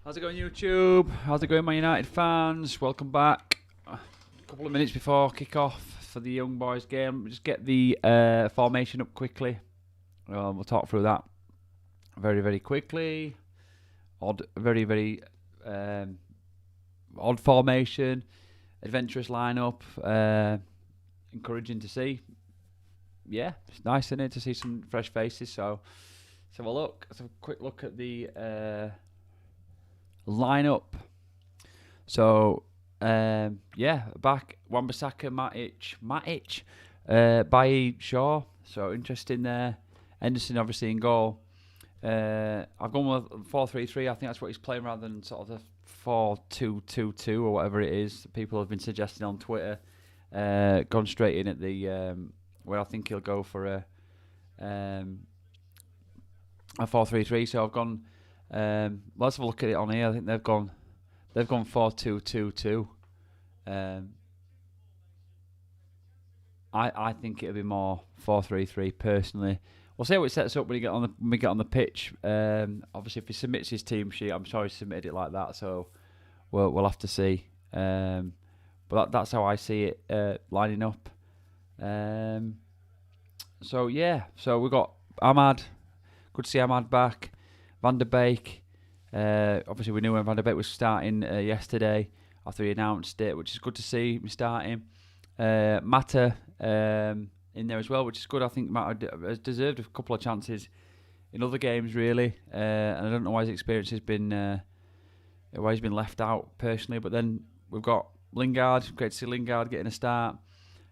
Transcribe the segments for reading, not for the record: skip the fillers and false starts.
How's it going, YouTube? How's it going, Man United fans? Welcome back. A couple of minutes before kick-off for the Young Boys game. Just get the formation up quickly. We'll talk through that very, very quickly. Very odd formation. Adventurous lineup. Encouraging to see. Yeah, it's nice, isn't it, to see some fresh faces. So let's have a look. Let's have a quick look at the lineup. So back Wan-Bissaka, Matic, Bailly, Shaw. So interesting there. Henderson obviously in goal. I've gone with 4-3-3. I think that's what he's playing rather than sort of the 4-2-2-2 or whatever it is. People have been suggesting on Twitter. Gone straight in at the where I think he'll go for a 4-3-3. So I've gone. Let's have a look at it on here. I think they've gone 4-2-2-2. I think it'll be more 4-3-3 personally. We'll see how it sets up when we get on the pitch. Obviously, if he submits his team sheet, I'm sure he submitted it like that. So we'll have to see. But that's how I see it lining up. So we've got Ahmad. Good to see Ahmad back. Van der Beek. Obviously, we knew when Van der Beek was starting yesterday after he announced it, which is good to see him starting. Mata in there as well, which is good. I think Mata has deserved a couple of chances in other games, really. And I don't know why his experience has been why he's been left out personally. But then we've got Lingard. Great to see Lingard getting a start.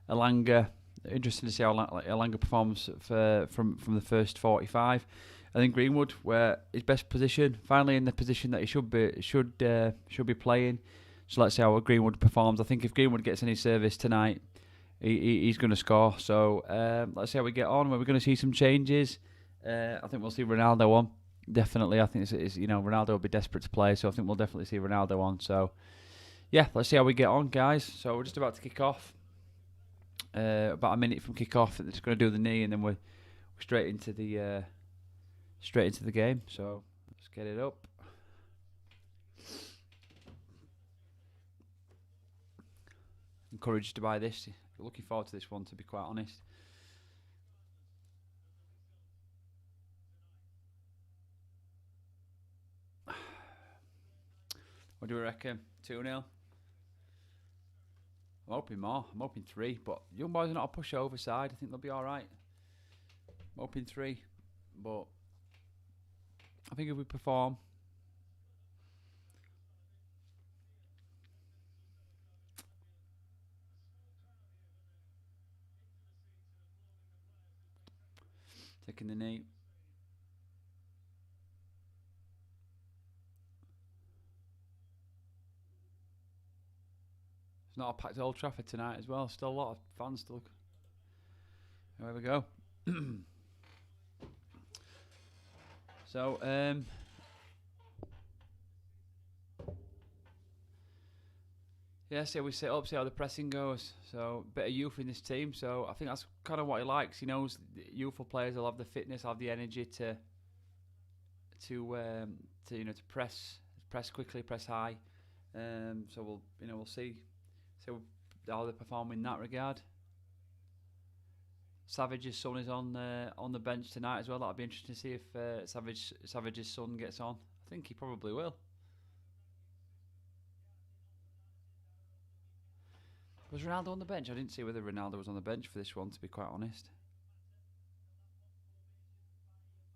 Elanga. Interesting to see how Elanga performs from the first 45. I think Greenwood, where his best position, finally in the position that he should be playing. So let's see how Greenwood performs. I think if Greenwood gets any service tonight, he's going to score. So let's see how we get on. We're going to see some changes. I think we'll see Ronaldo on. Definitely, I think it's Ronaldo will be desperate to play, so I think we'll definitely see Ronaldo on. So yeah, let's see how we get on, guys. So we're just about to kick off. About a minute from kick off, they're just going to do the knee, and then we're straight into the game. So let's get it up. Encouraged to buy this. Looking forward to this one, to be quite honest. What do we reckon? 2-0? I'm hoping more. I'm hoping 3. But Young Boys are not a pushover side. I think they'll be alright. I'm hoping 3. But I think if we perform, taking the knee. It's not a packed Old Trafford tonight as well. Still a lot of fans still. There we go. So, see how we set up, see how the pressing goes. So, a bit of youth in this team. So, I think that's kind of what he likes. He knows youthful players will have the fitness, have the energy to press quickly, press high. So we'll see how they perform in that regard. Savage's son is on the bench tonight as well. That'll be interesting to see if Savage's son gets on. I think he probably will. Was Ronaldo on the bench? I didn't see whether Ronaldo was on the bench for this one, to be quite honest.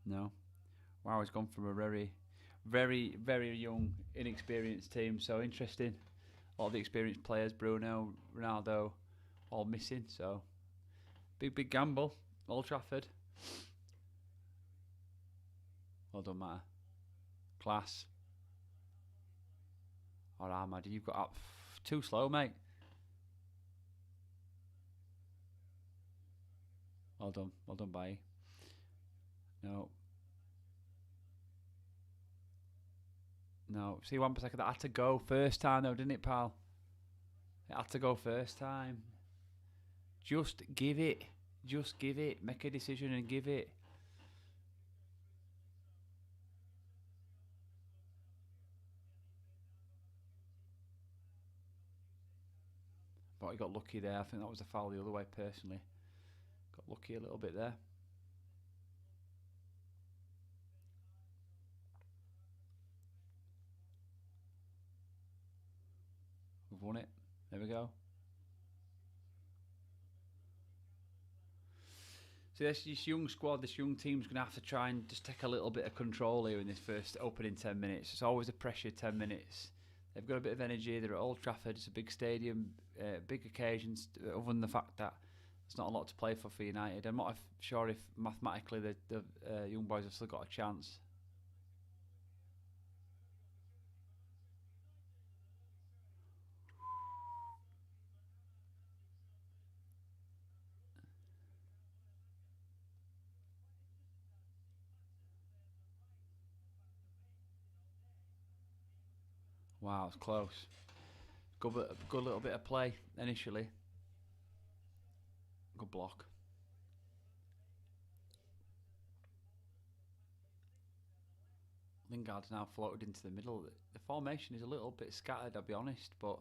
No. Wow, he's gone from a very, very, very young, inexperienced team. So interesting. A lot of the experienced players, Bruno, Ronaldo, all missing. So big gamble. Old Trafford. Well done, Matt. Class. Alright, Ahmad, you've got up too slow, mate. Well done, Bailly. No. See, Wan-Bissaka, that had to go first time though, didn't it, pal? It had to go first time. Just give it. Make a decision and give it. thought he got lucky there. I think that was a foul the other way, personally. Got lucky a little bit there. We've won it. There we go. So this young squad, this young team's going to have to try and just take a little bit of control here in this first opening 10 minutes. It's always a pressure 10 minutes. They've got a bit of energy. They're at Old Trafford. It's a big stadium, big occasions, other than the fact that there's not a lot to play for United. I'm not sure if mathematically the young boys have still got a chance. Wow, it's close. Good little bit of play initially. Good block. Lingard's now floated into the middle. The formation is a little bit scattered, I'll be honest, but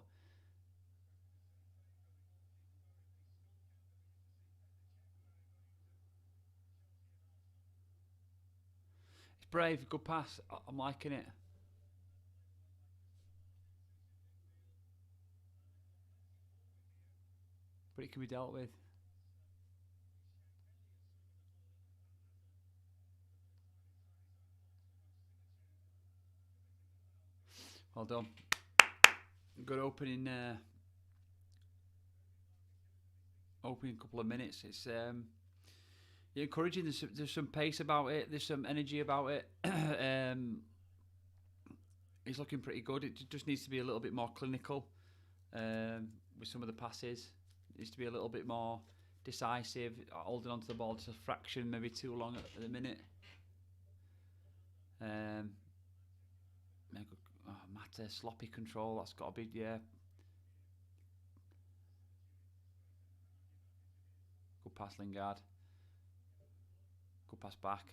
it's brave, good pass. I'm liking it. But it can be dealt with. Well done. Good opening. Opening couple of minutes. It's encouraging. There's some pace about it. There's some energy about it. He's looking pretty good. It just needs to be a little bit more clinical with some of the passes. It needs to be a little bit more decisive, holding onto the ball just a fraction, maybe too long at the minute. Matter, sloppy control. That's got to be, yeah. Good pass, Lingard. Good pass back.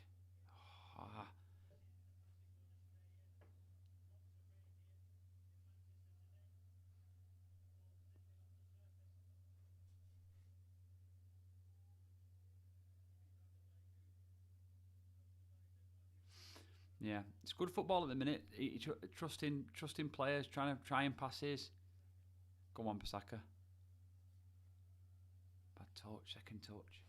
Yeah, it's good football at the minute. Trusting players, trying passes. Go on, Pasaka. Bad touch, second touch.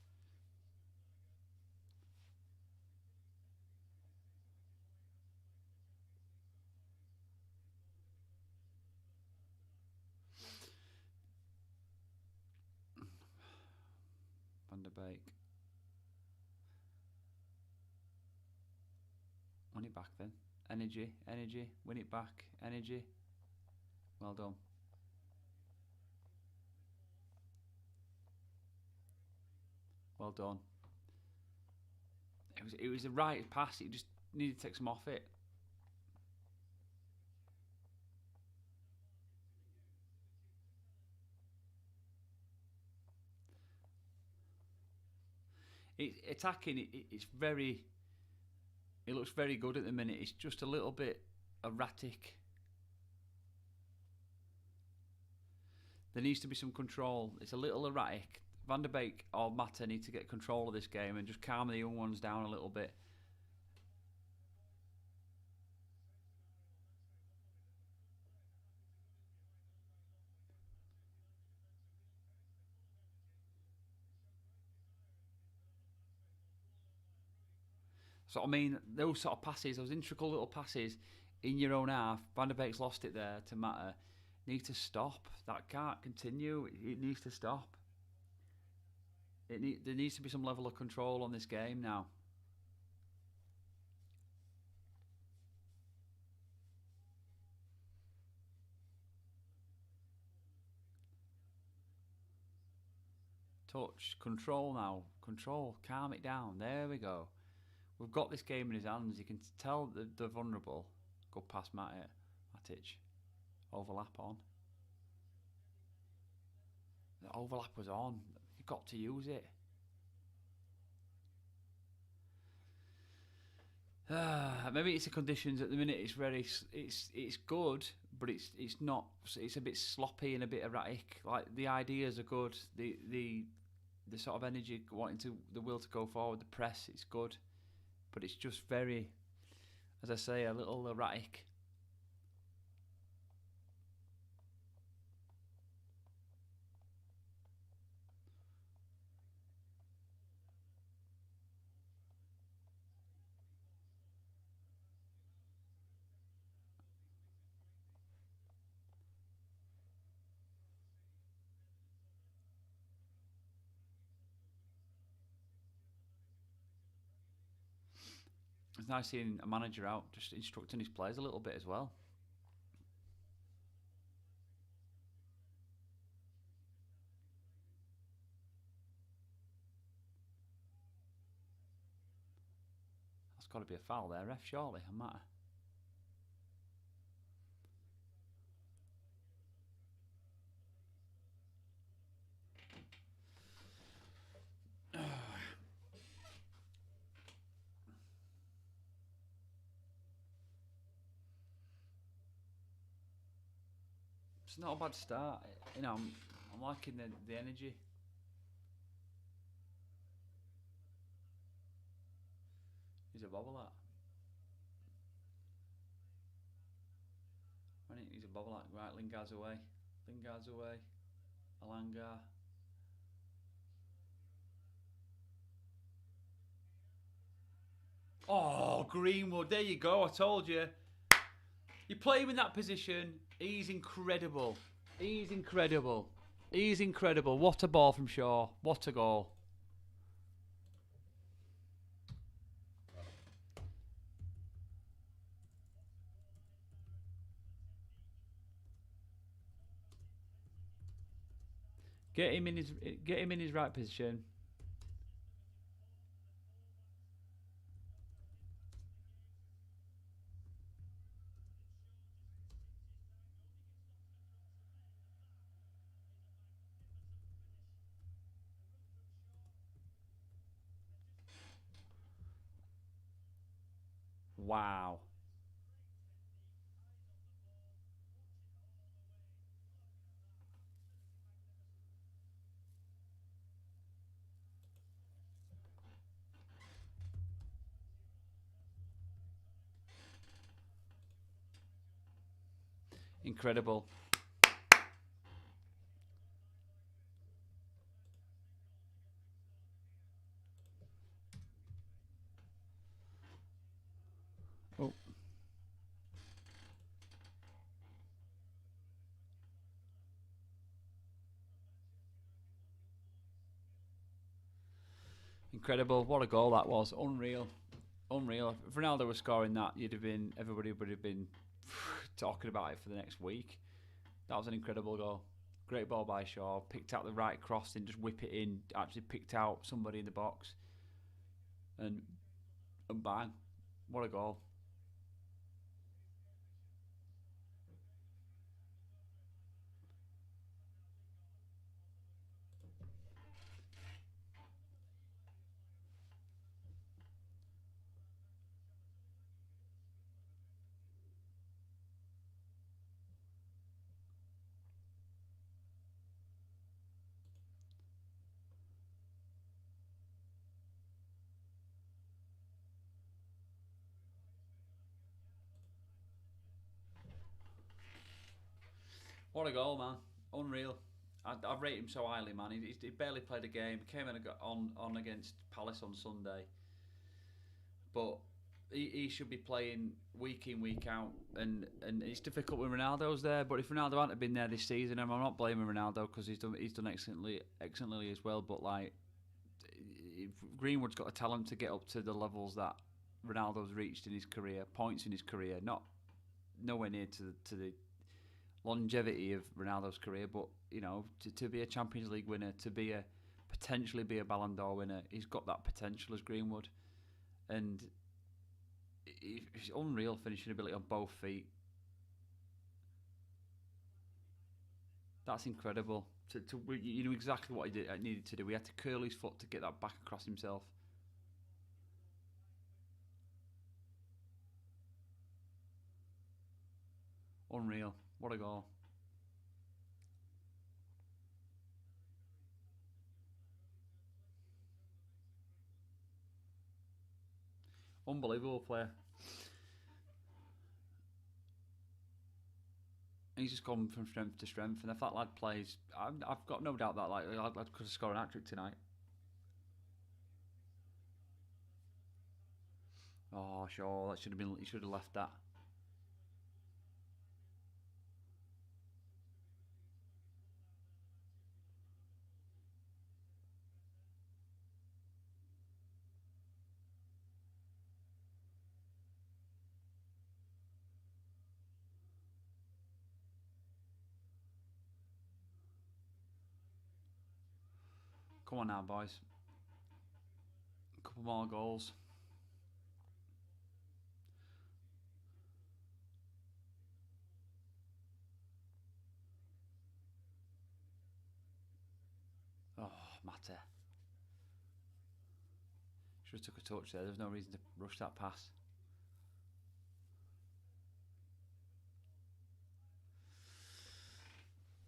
Van der Beek. Win it back then. Energy. Win it back. Energy. Well done. Well done. It was the right pass. It just needed to take some off it. Attacking. It's very. It looks very good at the minute. It's just a little bit erratic. There needs to be some control. It's a little erratic. Van der Beek or Mata need to get control of this game and just calm the young ones down a little bit. So I mean, those sort of passes, those integral little passes in your own half. Van der Beek's lost it there to Mata. Needs to stop. That can't continue. It needs to stop. There needs to be some level of control on this game now. Touch, control now. Control, calm it down. There we go. We've got this game in his hands. You can tell they're vulnerable. Good pass, Matic. Overlap on. The overlap was on. You've got to use it. Maybe it's the conditions at the minute. It's good, but it's not. It's a bit sloppy and a bit erratic. Like the ideas are good. The sort of energy, the will to go forward, the press, it's good, but it's just very, as I say, a little erratic. It's nice seeing a manager out just instructing his players a little bit as well. That's got to be a foul there, ref, surely, a matter. It's not a bad start. You know, I'm liking the energy. He's a bobble that. Right, he's a bobble that. Right, Lingard's away. Lingard's away. Alanga. Oh, Greenwood. There you go. I told you. You play him in that position. He's incredible. He's incredible. He's incredible. What a ball from Shaw. What a goal. Get him in his right position. Wow. Incredible. Oh. Incredible. What a goal that was. Unreal. Unreal. If Ronaldo was scoring that, everybody would have been talking about it for the next week. That was an incredible goal. Great ball by Shaw. Picked out the right cross and just whip it in. Actually picked out somebody in the box. And bang. What a goal. What a goal, man. Unreal. I rate him so highly, man. He barely played a game. He came in and got on against Palace on Sunday. But he should be playing week in, week out. And it's difficult when Ronaldo's there. But if Ronaldo hadn't been there this season, and I'm not blaming Ronaldo because he's done excellently as well. But like, Greenwood's got a talent to get up to the levels that Ronaldo's reached in his career, points in his career, not nowhere near to the longevity of Ronaldo's career, but you know, to be a Champions League winner, to be potentially be a Ballon d'Or winner, he's got that potential as Greenwood, and he's unreal finishing ability on both feet. That's incredible. You know exactly what he needed to do. He had to curl his foot to get that back across himself. Unreal. What a goal. Unbelievable player. He's just gone from strength to strength, and if that lad plays, I've got no doubt that lad could score an hat-trick tonight. Oh, sure, that should have been. He should have left that. Come on now, boys. A couple more goals. Oh, Mate. Should have took a touch there. There's no reason to rush that pass.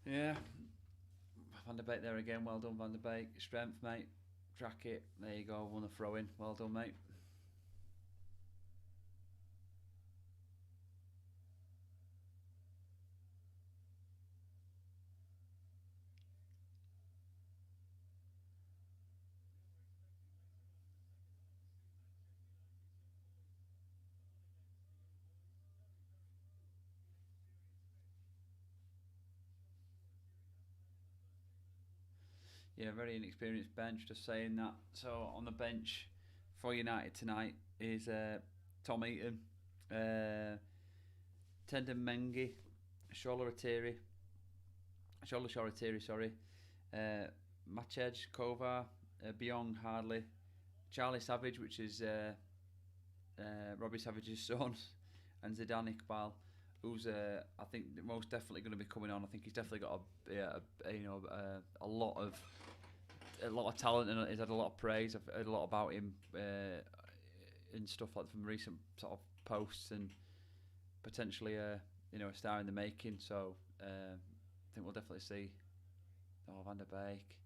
Yeah. Van der Beek there again. Well done, Van der Beek. Strength, mate. Track it. There you go. Won a throw in. Well done, mate. Yeah, very inexperienced bench. Just saying that. So on the bench for United tonight is Tom Eaton, Tendon Mengi, Shola Shoretiri, sorry, Machej Kovar, Byong Hardley, Charlie Savage, which is Robbie Savage's son, and Zidane Iqbal, who's I think most definitely going to be coming on. I think he's definitely got a lot of talent, and he's had a lot of praise. I've heard a lot about him in stuff like from recent sort of posts, and potentially a star in the making. So I think we'll definitely see. Oh, Van der Beek.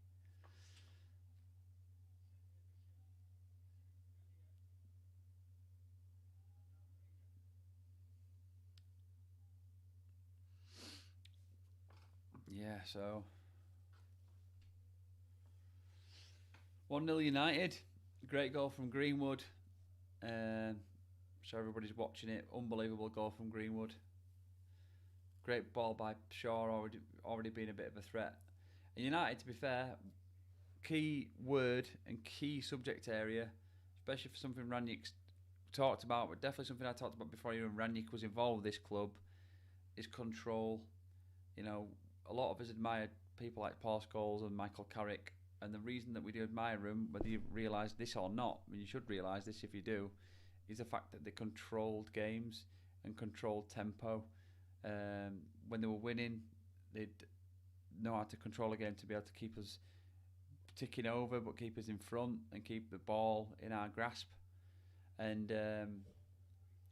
Yeah, so 1-0 United. Great goal from Greenwood. So everybody's watching it. Unbelievable goal from Greenwood. Great ball by Shaw, already been a bit of a threat. And United, to be fair, key word and key subject area, especially for something Rangnick's talked about, but definitely something I talked about before even Rangnick was involved with this club, is control. A lot of us admire people like Paul Scholes and Michael Carrick, and the reason that we do admire them, whether you realise this or not, I mean, you should realise this if you do, is the fact that they controlled games and controlled tempo. When they were winning, they'd know how to control a game to be able to keep us ticking over, but keep us in front and keep the ball in our grasp. And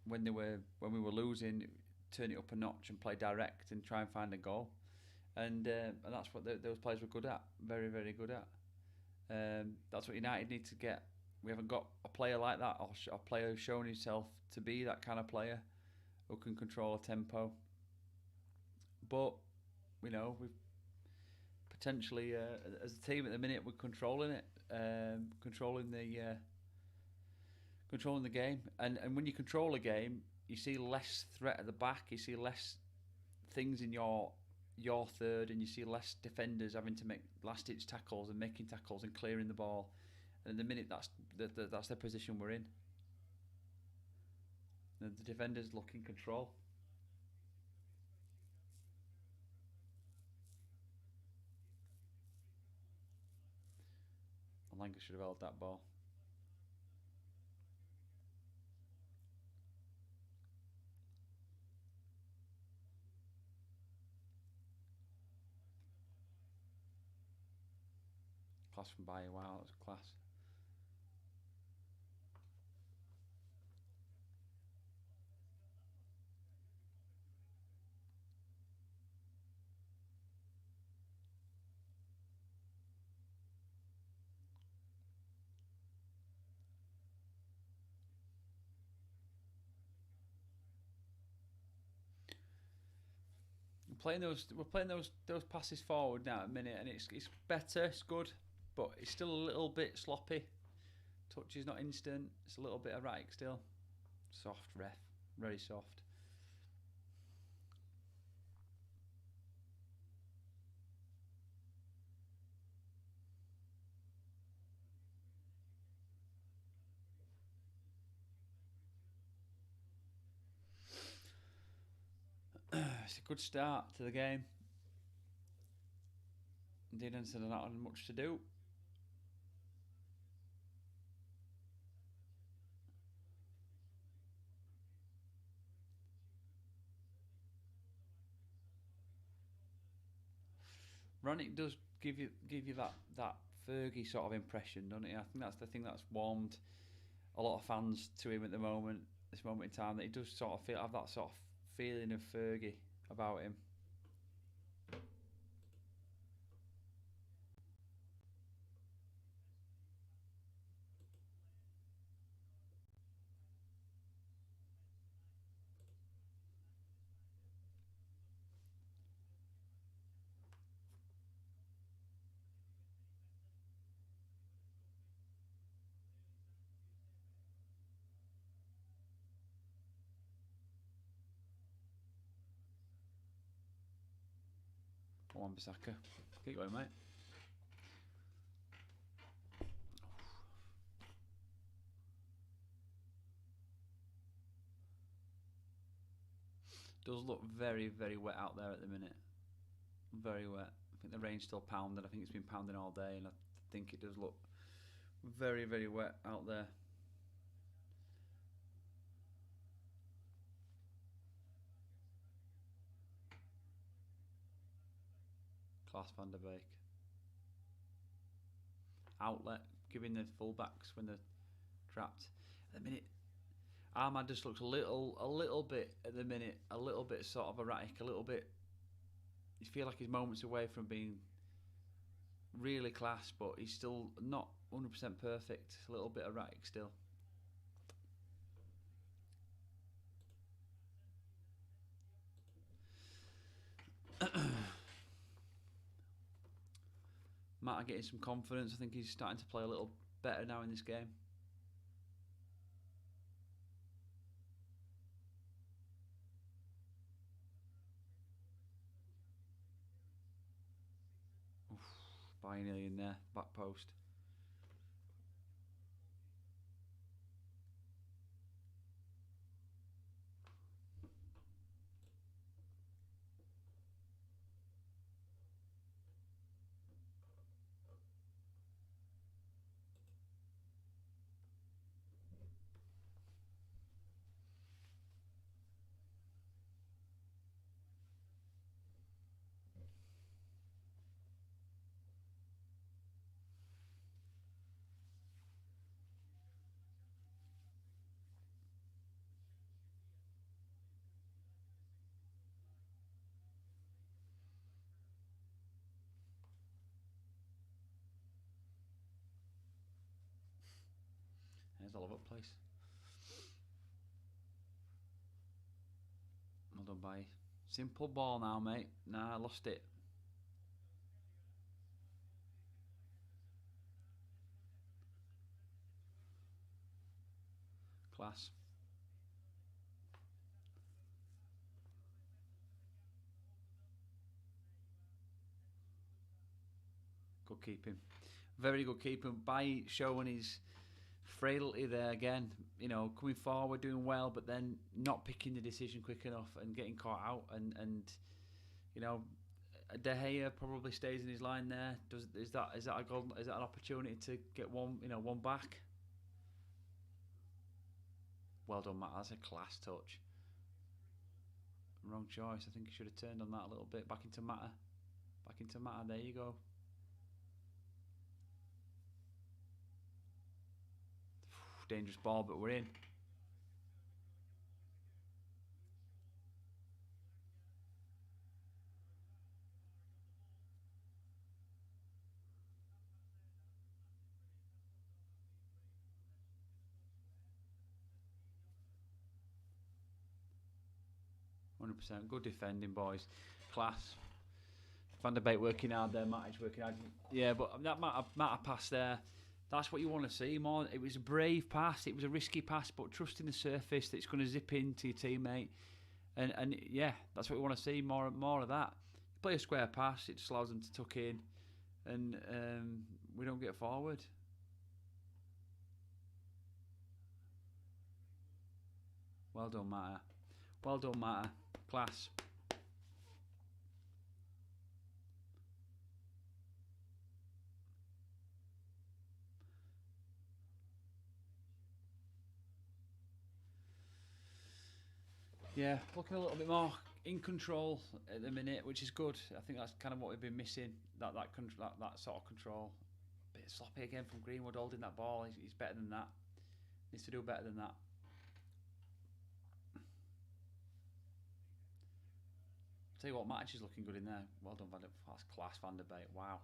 when we were losing, turn it up a notch and play direct and try and find a goal. And that's what those players were good at, very, very good at. That's what United need to get. We haven't got a player like that, or a player who's shown himself to be that kind of player who can control a tempo. But we've potentially, as a team at the minute, we're controlling it, controlling the game. And when you control a game, you see less threat at the back. You see less things in your third, and you see less defenders having to make last-ditch tackles and making tackles and clearing the ball. And at the minute, that's the position we're in. The defenders look in control. Langer should have held that ball. Class from Bayer. Wow, that was class. we're playing those passes forward now at a minute, and it's better, it's good, but it's still a little bit sloppy. Touch is not instant. It's a little bit erratic still. Soft ref, very soft. It's a good start to the game. Didn't say not had much to do. Rangnick does give you that Fergie sort of impression, doesn't he? I think that's the thing that's warmed a lot of fans to him at the moment, this moment in time, that he does sort of have that sort of feeling of Fergie about him. Come on, Bissaka. Keep going, mate. Does look very, very wet out there at the minute. Very wet. I think the rain's still pounding. I think it's been pounding all day, and I think it does look very, very wet out there. Class Van der Beek. Outlet, giving the fullbacks when they're trapped. At the minute, Ahmad just looks a little bit at the minute, a little bit sort of erratic, a little bit. You feel like he's moments away from being really class, but he's still not 100% perfect. A little bit erratic still. Mata getting some confidence. I think he's starting to play a little better now in this game. Oof, Bayern nearly in there, back post. There's all over the place. Well done, bye. Simple ball now, mate. Nah, I lost it. Class. Good keeping. Very good keeping. By showing his frailty there again. You know, coming forward, doing well, but then not picking the decision quick enough and getting caught out. And you know, De Gea probably stays in his line there. Is that a goal? Is that an opportunity to get one back? Well done, Matt. That's a class touch. Wrong choice. I think he should have turned on that a little bit. Back into Mata. Back into Mata. There you go. Dangerous ball, but we're in. 100%. Good defending, boys. Class. Van der Beek working hard there, Matic working hard. Yeah, but that Mata pass there, that's what you want to see more. It was a brave pass, it was a risky pass, but trusting the surface that it's going to zip into your teammate. And yeah, that's what we want to see, more of that. Play a square pass, it just allows them to tuck in, and we don't get forward. Well done, Mata. Well done, Mata. Class. Yeah, looking a little bit more in control at the minute, which is good. I think that's kind of what we've been missing, that sort of control. A bit sloppy again from Greenwood holding that ball. He's better than that. Needs to do better than that. Tell you what, Matic is looking good in there. Well done, Van der Beek. That's class, Van der Beek. Wow.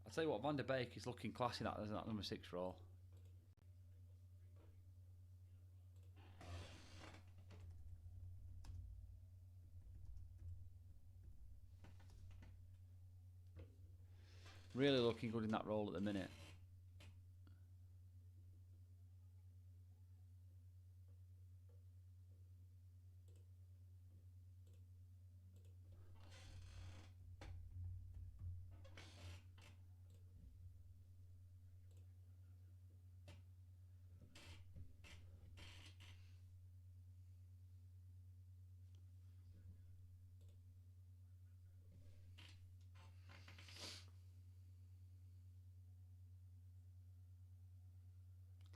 I'll tell you what, Van der Beek is looking classy in that number 6 role. Really looking good in that role at the minute.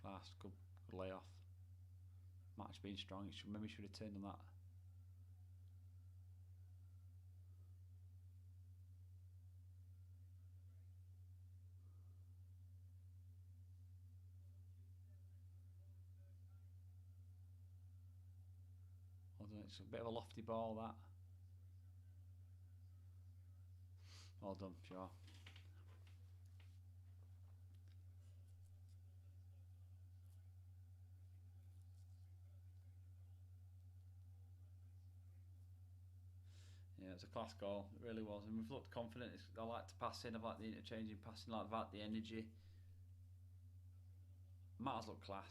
Class, good layoff. Match being strong. Maybe should have turned on that. It's a bit of a lofty ball, that. Well done, sure. Yeah, it's a class goal. It really was, and we've looked confident. I like to pass in. I like the interchanging passing like that, the energy. Matters look class.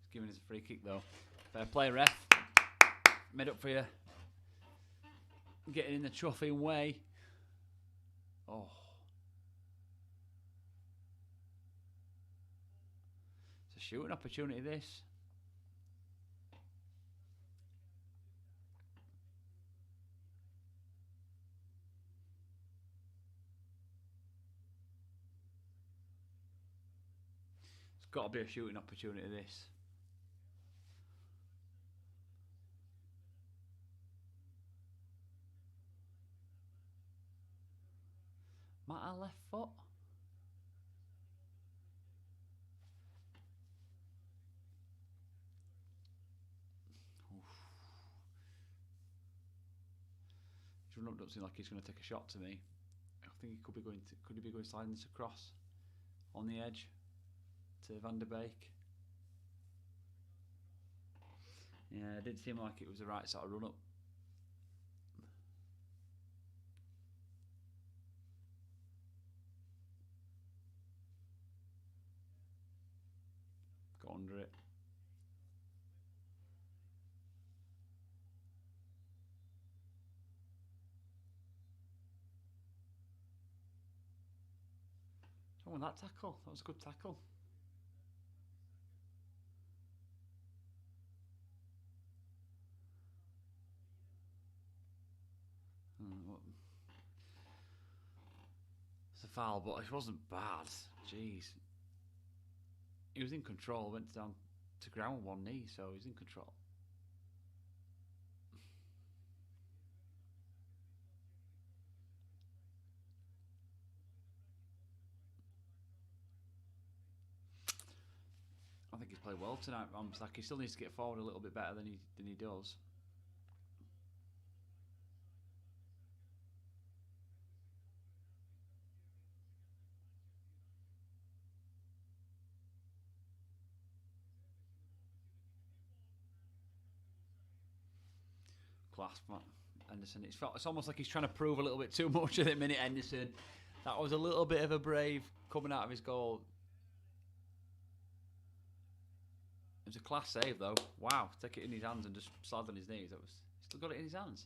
He's giving us a free kick though. Fair play, ref. Made up for you. Getting in the trophy way. Oh. It's a shooting opportunity, this. It's got to be a shooting opportunity, this. Mata left foot. Jordan doesn't seem like he's going to take a shot to me. I think he could be going sliding this across on the edge to Van der Beek. Yeah, it didn't seem like it was the right sort of run up. Got under it. Oh, that tackle. That was a good tackle. It's a foul, but it wasn't bad. Jeez. He was in control, went down to ground with one knee, so he was in control. I think he's played well tonight. Like he still needs to get forward a little bit better than he does. Class, man. Henderson. It's almost like he's trying to prove a little bit too much at the minute, Henderson. That was a little bit of a brave coming out of his goal. It was a class save, though. Wow, take it in his hands and just slide on his knees. He still got it in his hands.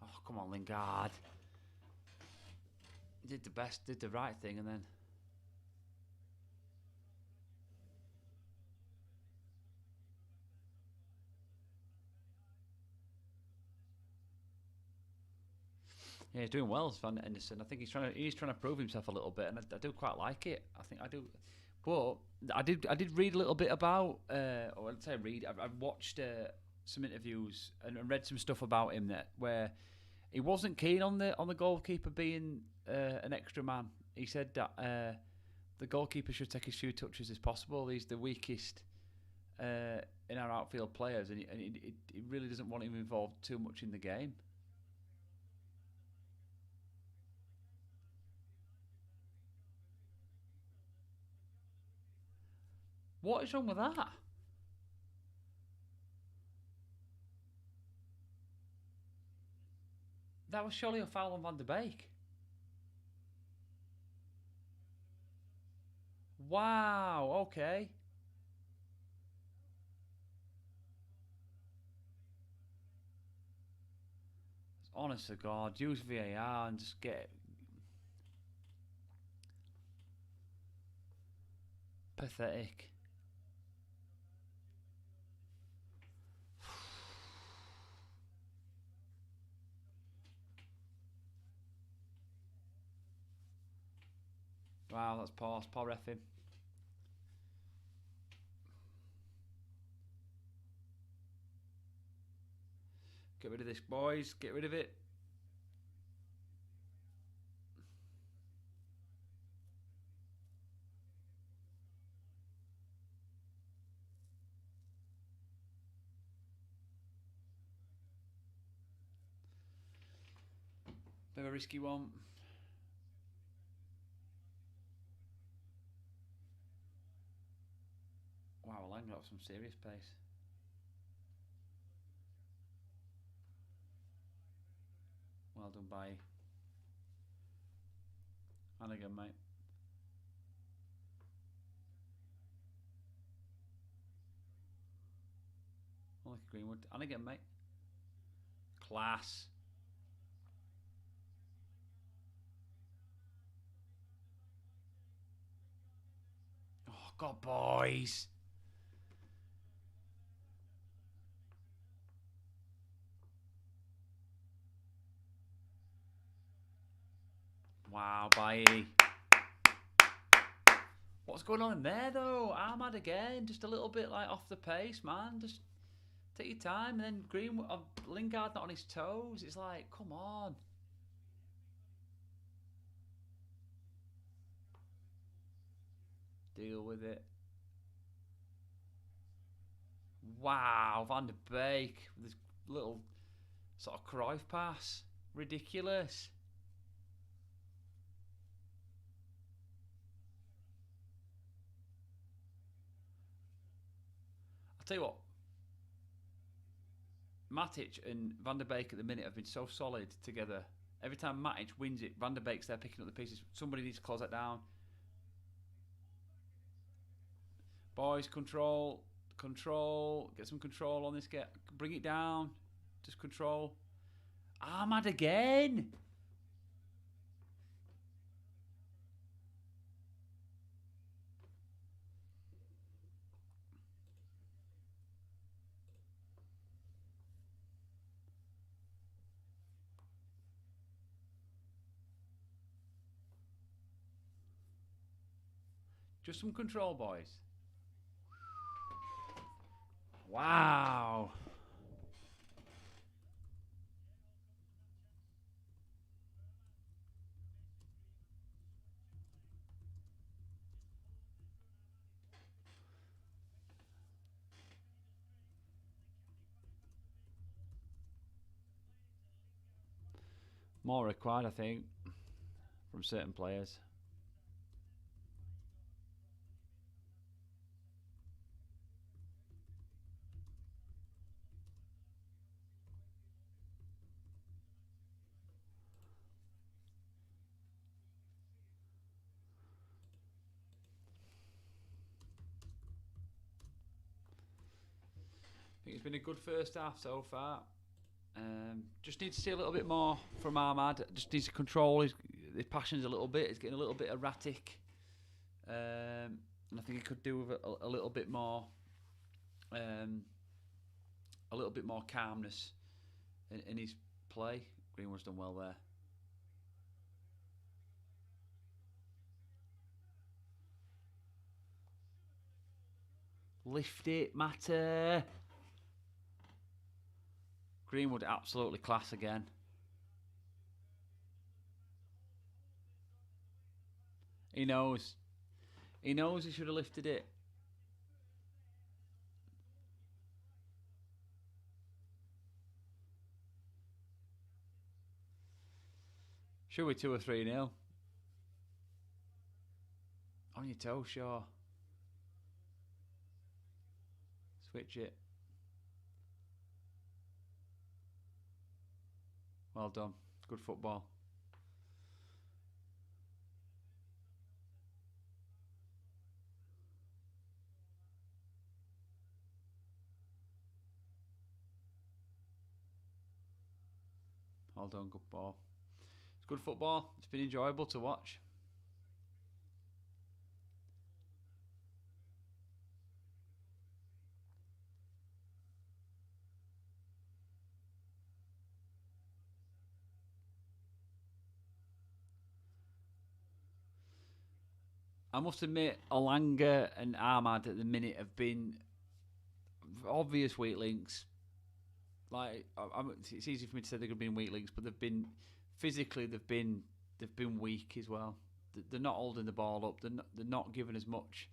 Oh, come on, Lingard. Did the right thing, and then... Yeah, he's doing well, Van Henderson. I think he's trying to prove himself a little bit, and I do quite like it. I think I do, but I did read a little bit about, or I'd say read. I've watched some interviews and read some stuff about him where he wasn't keen on the goalkeeper being an extra man. He said that the goalkeeper should take as few touches as possible. He's the weakest in our outfield players, and he really doesn't want him involved too much in the game. What is wrong with that? That was surely a foul on Van de Beek. Wow, okay. Honest to God, use VAR and just get... Pathetic. Wow, that's poor reffing. Get rid of this, boys. Get rid of it. Bit of a risky one. Wow, Lang got some serious pace. Well done by Hannigan, mate. I like Greenwood. Hannigan, mate. Class. Oh, God, boys. Wow, Bailly. What's going on in there, though? Ahmad again, just a little bit like off the pace, man. Just take your time, and then Greenwood, Lingard not on his toes. It's like, come on. Deal with it. Wow, Van de Beek with this little sort of Cruyff pass. Ridiculous. I'll tell you what, Matic and Van der Beek at the minute have been so solid together. Every time Matic wins it, Van der Beek's there picking up the pieces. Somebody needs to close that down. Boys, control. Get some control on this. Bring it down. Just control. Ahmad again. Just some control, boys. Wow. More required, I think, from certain players. I think it's been a good first half so far. Just needs to see a little bit more from Ahmad. Just needs to control his passions a little bit. He's getting a little bit erratic, and I think he could do with a little bit more, calmness in his play. Greenwood's done well there. Lift it, Matter. Greenwood absolutely class again. He knows. He knows he should have lifted it. Should we 2 or 3-0? On your toe, sure. Switch it. Well done. Good football. Well done, good ball. It's good football. It's been enjoyable to watch. I must admit, Olanga and Ahmad at the minute have been obvious weak links. Like, it's easy for me to say they've been weak links, but they've been physically they've been weak as well. They're not holding the ball up. They're not giving as much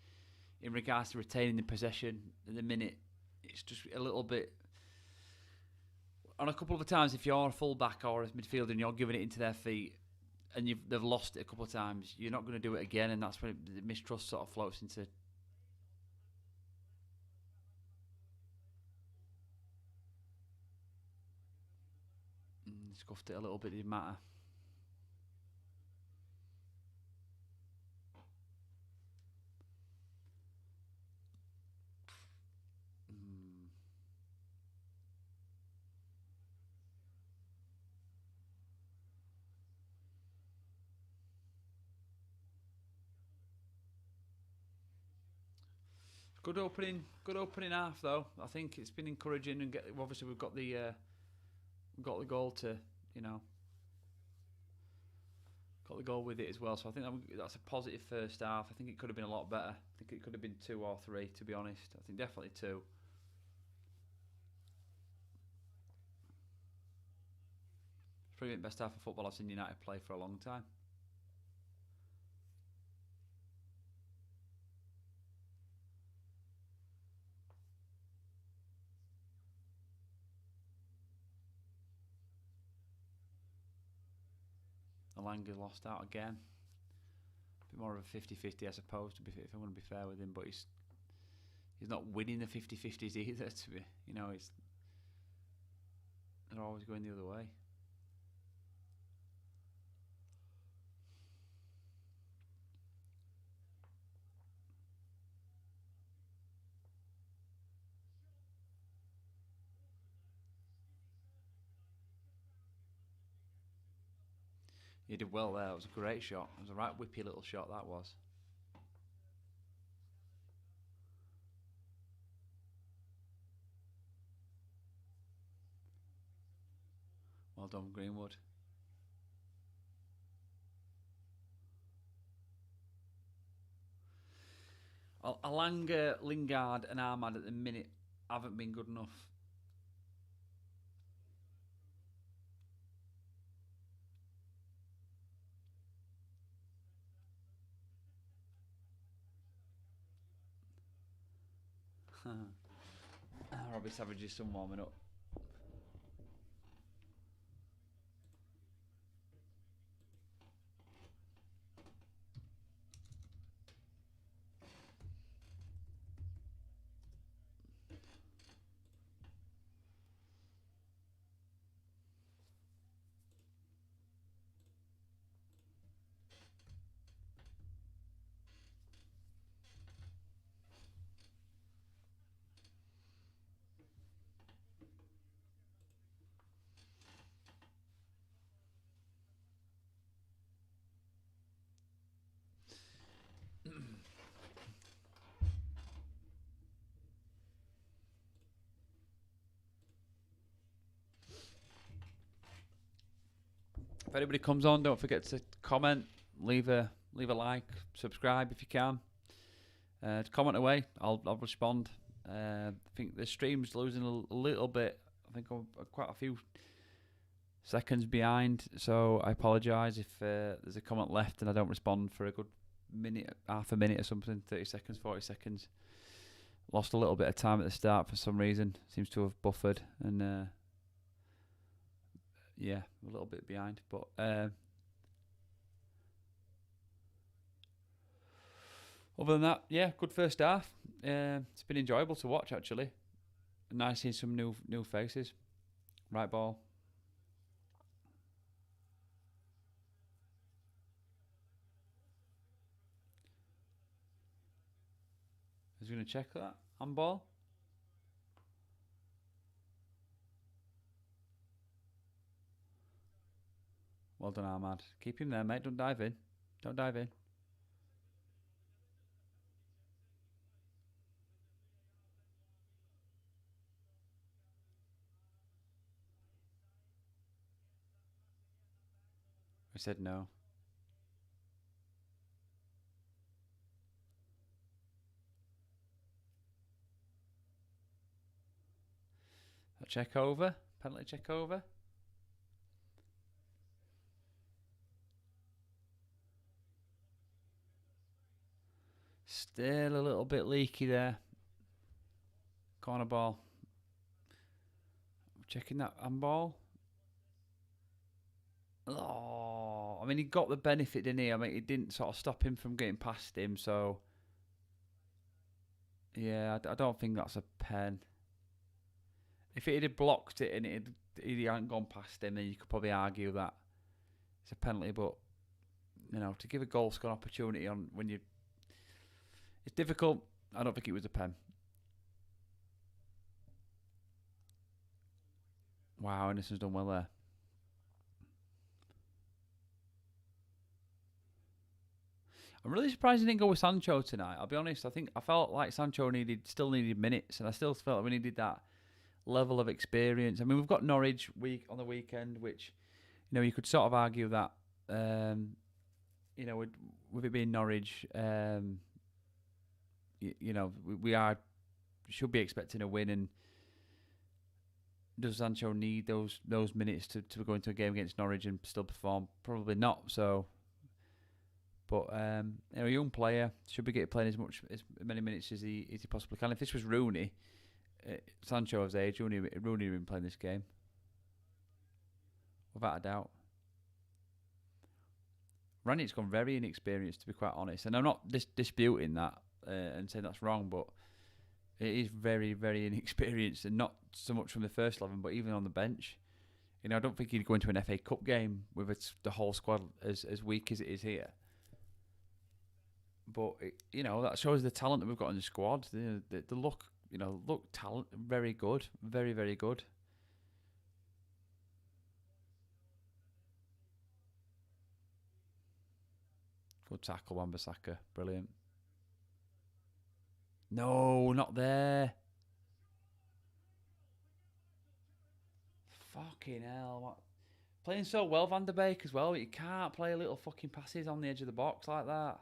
in regards to retaining the possession at the minute. It's just a little bit. On a couple of times, if you're a full-back or a midfielder and you're giving it into their feet and they've lost it a couple of times, you're not going to do it again, and that's when the mistrust sort of floats into. Scuffed it a little bit, didn't matter. Good opening half though. I think it's been encouraging, and obviously we've got the goal to, got the goal with it as well. So I think that's a positive first half. I think it could have been a lot better. I think it could have been 2 or 3, to be honest. I think definitely 2. It's probably the best half of football I've seen United play for a long time. Alanga lost out again. A bit more of a 50-50, I suppose, if I'm going to be fair with him, but he's not winning the 50-50s either. To be, they're always going the other way. He did well there. It was a great shot. It was a right whippy little shot, that was. Well done, Greenwood. Alanga, Lingard, and Ahmad at the minute haven't been good enough. Robbie Savage is still warming up. If anybody comes on, don't forget to comment, leave a like, subscribe if you can. Comment away, I'll respond. I think the stream's losing a little bit. I think I'm quite a few seconds behind, so I apologise if there's a comment left and I don't respond for a good minute, half a minute or something, 30 seconds, 40 seconds. Lost a little bit of time at the start for some reason. Seems to have buffered and yeah, a little bit behind, but other than that, yeah, good first half. It's been enjoyable to watch actually. Nice seeing some new faces. Right ball. Who's going to check that? Handball? Well done, Ahmad. Keep him there, mate. Don't dive in. Don't dive in. I said no. A check over. Penalty check over. Still a little bit leaky there. Corner ball. Checking that handball. Oh, I mean, he got the benefit, didn't he? I mean, it didn't sort of stop him from getting past him, so yeah, I don't think that's a pen. If it had blocked it and he hadn't gone past him, then you could probably argue that it's a penalty. But you know, to give a goal scoring opportunity on when you, it's difficult. I don't think it was a pen. Wow, Anderson's done well there. I'm really surprised he didn't go with Sancho tonight. I'll be honest. I felt like Sancho still needed minutes, and I still felt we needed that level of experience. I mean, we've got Norwich on the weekend, which you could sort of argue that with it being Norwich, we should be expecting a win. And does Sancho need those minutes to go into a game against Norwich and still perform? Probably not. So. But a young player should be getting playing as many minutes as he possibly can. If this was Rooney, Sancho's age, Rooney would have been playing this game, without a doubt. Rangnick's gone very inexperienced, to be quite honest, and I'm not disputing that and saying that's wrong, but it is very, very inexperienced, and not so much from the first 11, but even on the bench. I don't think he'd go into an FA Cup game with the whole squad as weak as it is here. But that shows the talent that we've got in the squad. The look, talent, very good, very, very good. Good tackle, Wan-Bissaka, brilliant. No, not there. Fucking hell! What? Playing so well, Van der Beek as well. But you can't play little fucking passes on the edge of the box like that.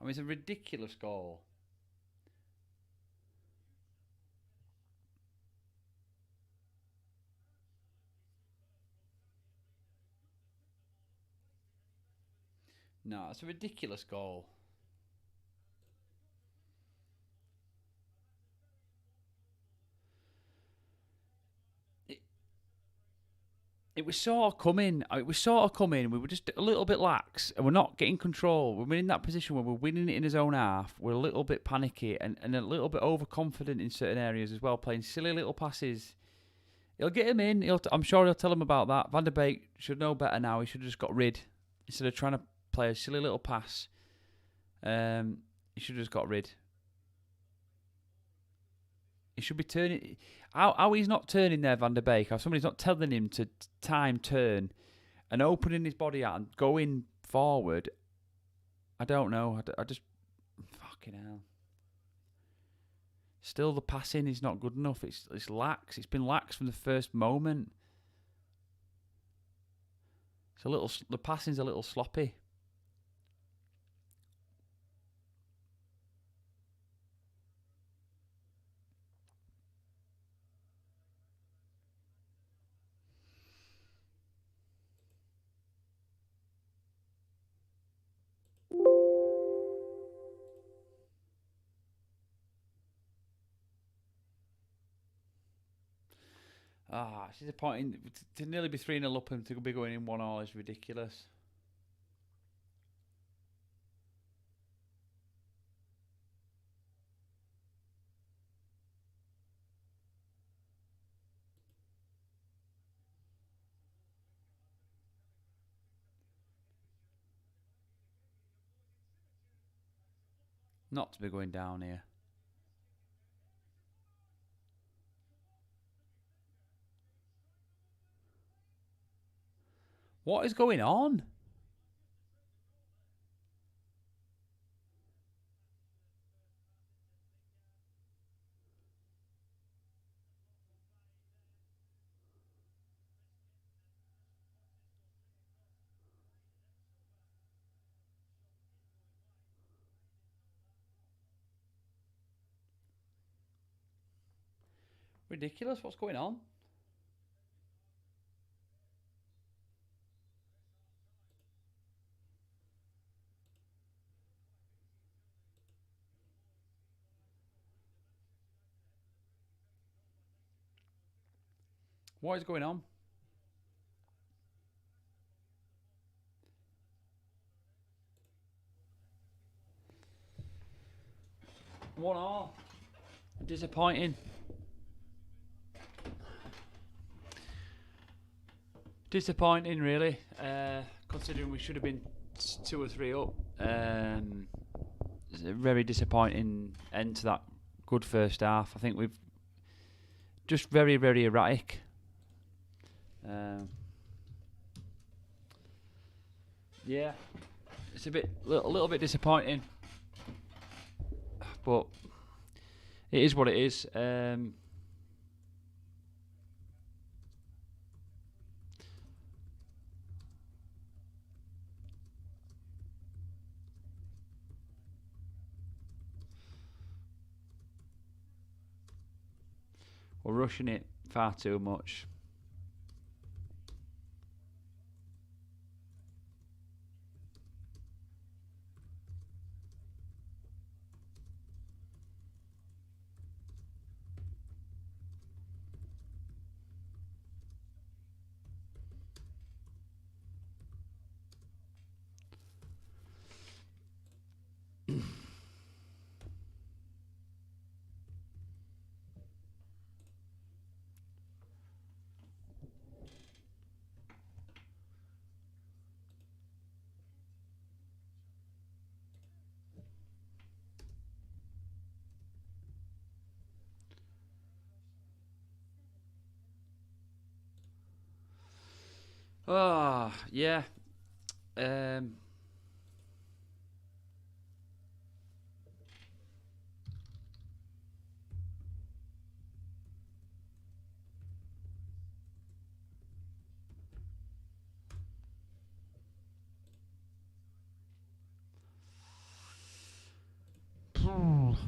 I mean, it's a ridiculous goal. No, it's a ridiculous goal. It was sort of coming. It was sort of coming. We were just a little bit lax, and we're not getting control. We're in that position where we're winning it in his own half. We're a little bit panicky and a little bit overconfident in certain areas as well, playing silly little passes. He'll get him in. I'm sure he'll tell him about that. Van der Beek should know better now. He should have just got rid instead of trying to play a silly little pass. He should have just got rid. He should be turning. How he's not turning there, Van der Beek? How somebody's not telling him to turn and opening his body out and going forward. I don't know. I just fucking hell. Still, the passing is not good enough. It's lax. It's been lax from the first moment. The passing's a little sloppy. It's disappointing. To nearly be 3-0 up and to be going in 1-1 is ridiculous. Not to be going down here. What is going on? Ridiculous. What's going on? What is going on? One all. Disappointing. Disappointing, really. Considering we should have been 2 or 3 up. It's a very disappointing end to that good first half. I think we've just very, very erratic. Yeah, it's a little bit disappointing, but it is what it is. We're rushing it far too much. Yeah.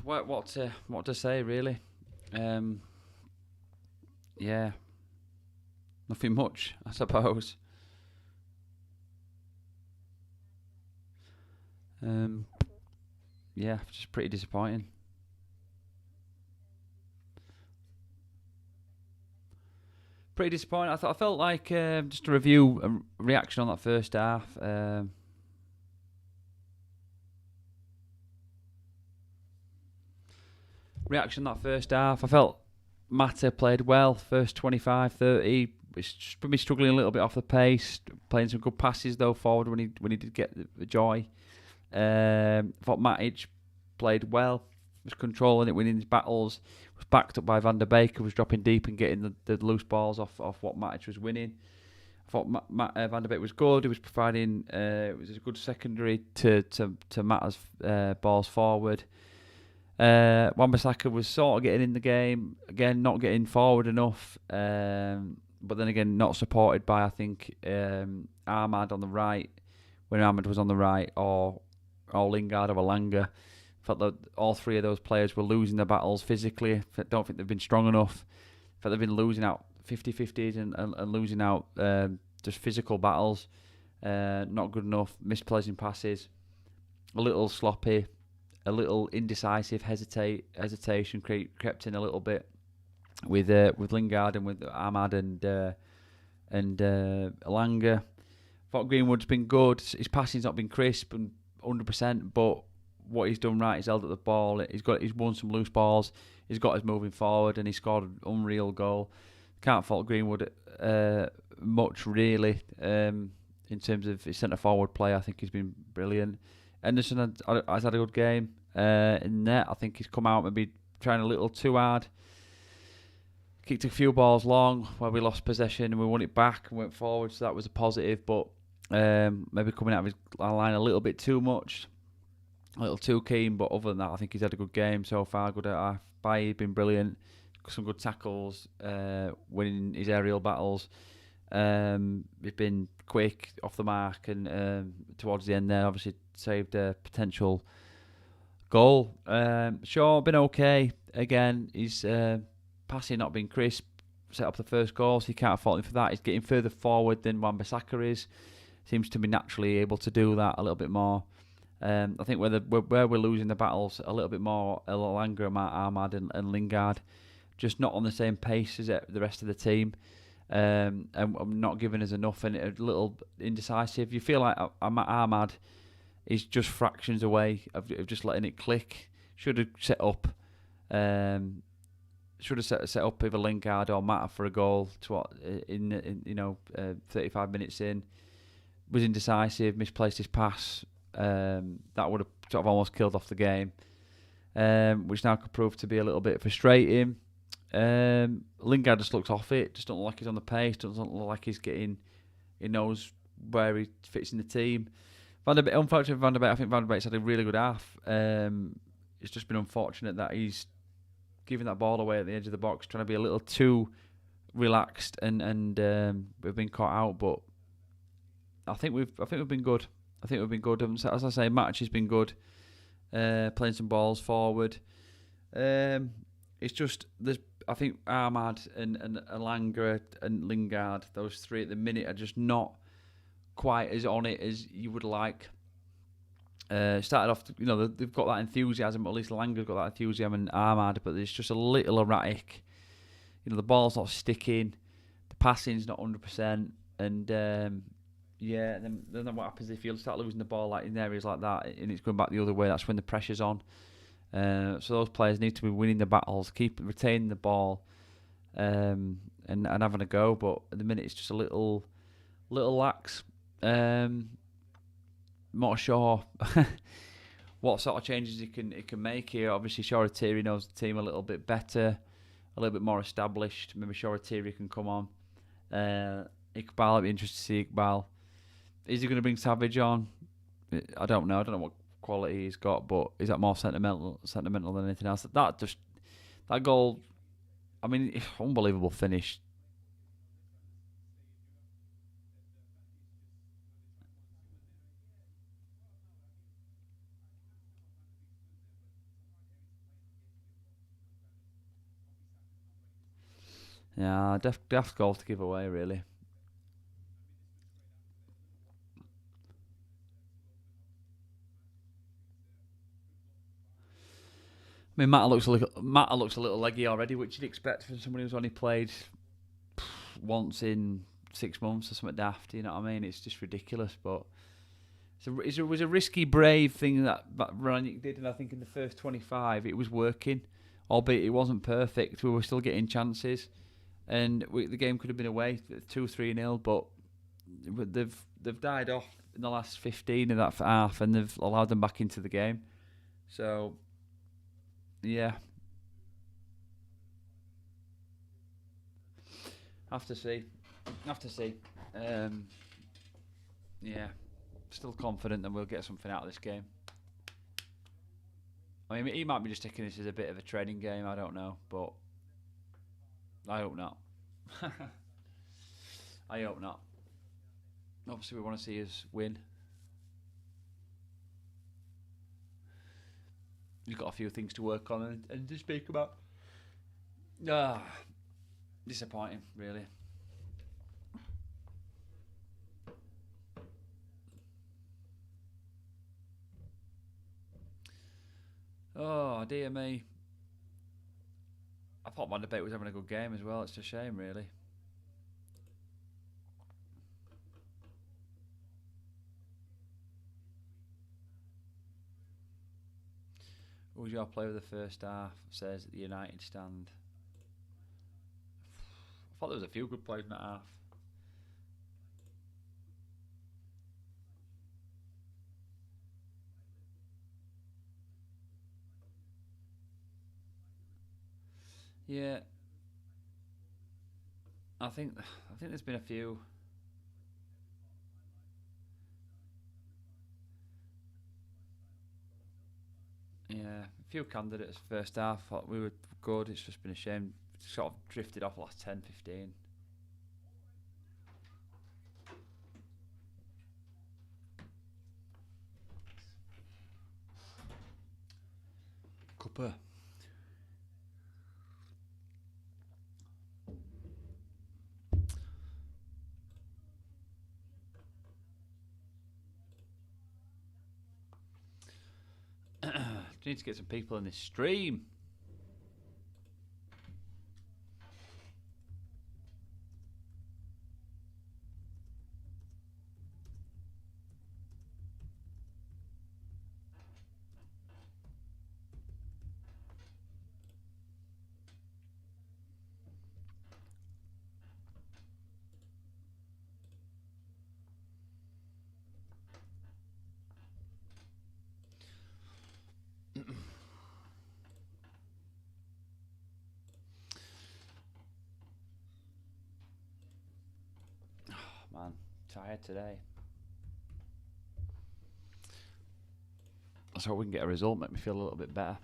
what to say really? Yeah, nothing much, I suppose. Yeah, just pretty disappointing. Pretty disappointing. I felt like just to review a reaction on that first half. Reaction on that first half. I felt Mata played well. First 25, 30. It's just been struggling a little bit off the pace. Playing some good passes though forward when he did get the joy. Thought Matic played well. Was controlling it, winning his battles. Was backed up by Van der Beek, who was dropping deep and getting the loose balls off what Matic was winning. I thought Van der Beek was good. He was providing it was a good secondary to Mata's balls forward. Wan-Bissaka was sort of getting in the game again, not getting forward enough. But then again, not supported by I think Ahmad on the right when Ahmad was on the right, or Lingard or Alanga. Felt that all three of those players were losing their battles physically. I don't think they've been strong enough. Felt they've been losing out 50-50s and losing out just physical battles. Not good enough. Misplacing passes. A little sloppy. A little indecisive. Hesitation crept in a little bit with Lingard and with Ahmad and Alanga. Thought Greenwood's been good. His passing's not been crisp and 100%, but what he's done right, he's held at the ball. He's won some loose balls. He's got us moving forward, and he scored an unreal goal. Can't fault Greenwood much really in terms of his centre forward play. I think he's been brilliant. Henderson has had a good game in net. I think he's come out maybe trying a little too hard. Kicked a few balls long where we lost possession and we won it back and went forward, so that was a positive. But maybe coming out of his line a little bit too much. A little too keen, but other than that, I think he's had a good game so far. Good at half. Bailly's been brilliant. Some good tackles, winning his aerial battles. He's been quick, off the mark, and towards the end there, obviously saved a potential goal. Shaw been okay. Again, he's passing not been crisp. Set up the first goal, so you can't fault him for that. He's getting further forward than Wan-Bissaka is. Seems to be naturally able to do that a little bit more. I think where we're losing the battles a little bit more, Elanga, Ahmad and Lingard, just not on the same pace as the rest of the team, and not giving us enough, and a little indecisive. You feel like Ahmad is just fractions away of just letting it click. Should have set up either Lingard or Mata for a goal in 35 minutes in. Was indecisive, misplaced his pass. That would have sort of almost killed off the game, which now could prove to be a little bit frustrating. Lingard just looks off it, just don't look like he's on the pace, doesn't look like he knows where he fits in the team. Unfortunately, Van der Beek, I think Van der Beek's had a really good half. It's just been unfortunate that he's giving that ball away at the edge of the box, trying to be a little too relaxed, and we've been caught out. But I think we've been good. I think we've been good. As I say, Match has been good, playing some balls forward. It's just I think Ahmad and Alanga and Lingard, those three at the minute, are just not quite as on it as you would like. Started off, they've got that enthusiasm, or at least Langa's got that enthusiasm, and Ahmad, but it's just a little erratic. The ball's not sticking, the passing's not 100%, and then what happens if you start losing the ball like in areas like that, and it's going back the other way? That's when the pressure's on. So those players need to be winning the battles, retaining the ball, and having a go. But at the minute, it's just a little lax. Not sure what sort of changes he can make here. Obviously, Shoretiri knows the team a little bit better, a little bit more established. Maybe Shoretiri can come on. Iqbal, I'd be interested to see Iqbal. Is he going to bring Savage on? I don't know. I don't know what quality he's got, but is that more sentimental than anything else? That goal, I mean, unbelievable finish. Yeah, daft goal to give away, really. I mean, Mata looks a little leggy already, which you'd expect from somebody who's only played once in 6 months or something daft. You know what I mean? It's just ridiculous. But it was a risky, brave thing that Rangnick did, and I think in the first 25 it was working, albeit it wasn't perfect. We were still getting chances, and the game could have been away 2-3-0, but they've died off in the last 15 of that half, and they've allowed them back into the game. So yeah, have to see, have to see. Um, yeah, still confident that we'll get something out of this game. I mean, he might be just taking this as a bit of a training game. I don't know, but I hope not. I hope not. Obviously, we want to see us win. We've got a few things to work on and to speak about. Ah, disappointing, really. Oh, dear me. I thought Van de Beek was having a good game as well. It's a shame, really. Who was your player of the first half? Says at the United stand. I thought there was a few good players in that half. Yeah, I think there's been a few. Yeah, a few candidates first half. Thought we were good. It's just been a shame. Sort of drifted off the last 10, 15. Cooper. Need to get some people in this stream. Man, tired today. So we can get a result, make me feel a little bit better.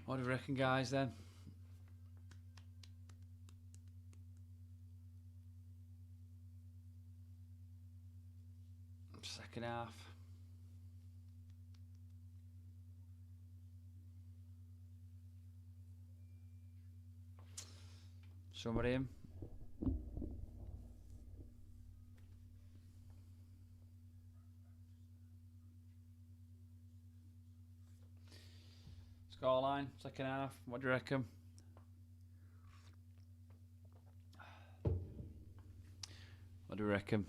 What do you reckon, guys, then? Second half. Somebody in? scoreline, second half. What do you reckon? What do you reckon?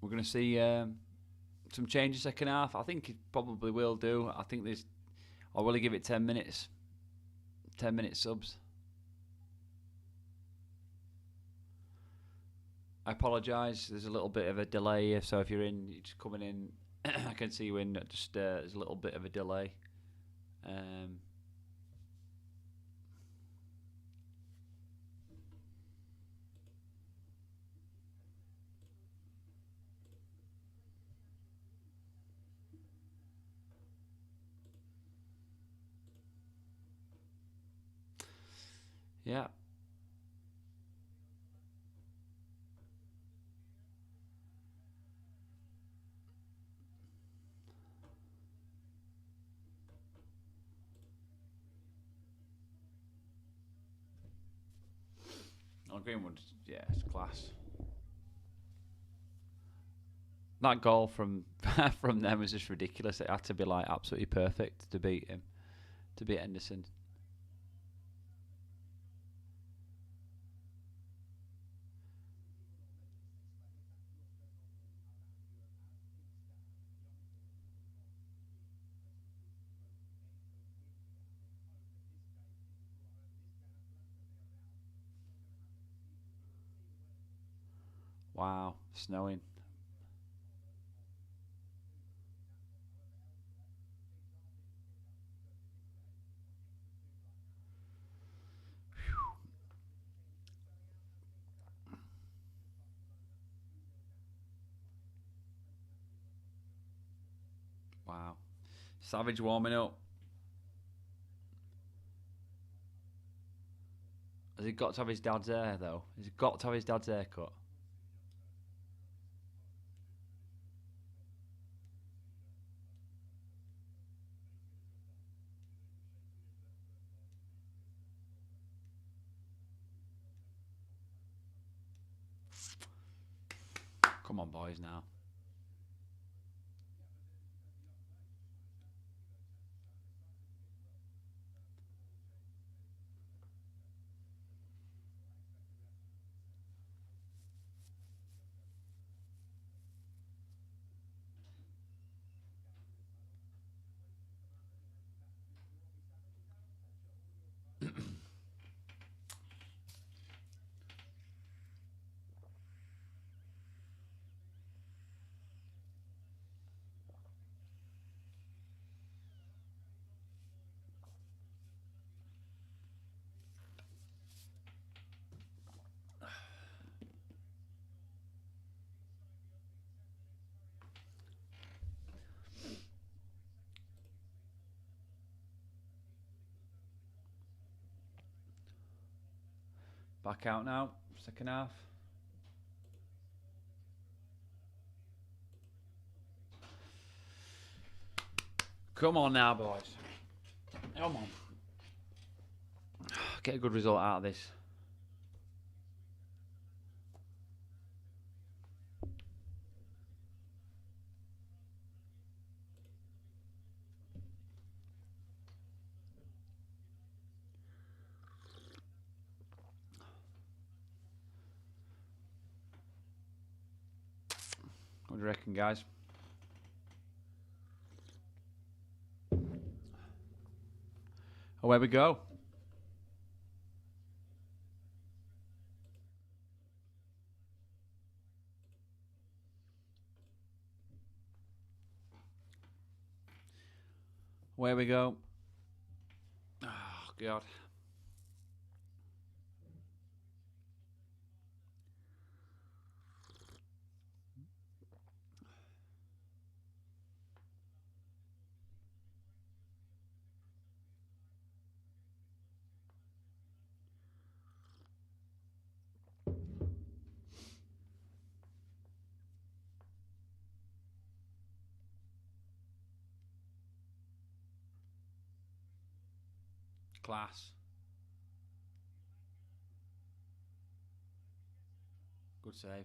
We're going to see some changes second half. I think it probably will do. I think there's... I'll really give it 10 minutes. 10 minute subs. I apologise. There's a little bit of a delay here, so if you're just coming in, I can see you in. Just there's a little bit of a delay. Yeah. Oh, Greenwood, yeah, it's class. That goal from from them was just ridiculous. It had to be like absolutely perfect to beat him, to beat Henderson. Wow, snowing. Wow. Savage warming up. Has he got to have his dad's hair though? Has he got to have his dad's haircut? Come on, boys, now. Back out now, second half. Come on now, boys. Come on. Get a good result out of this. What do you reckon, guys? Away we go. Away we go. Oh, God. Class. Good save.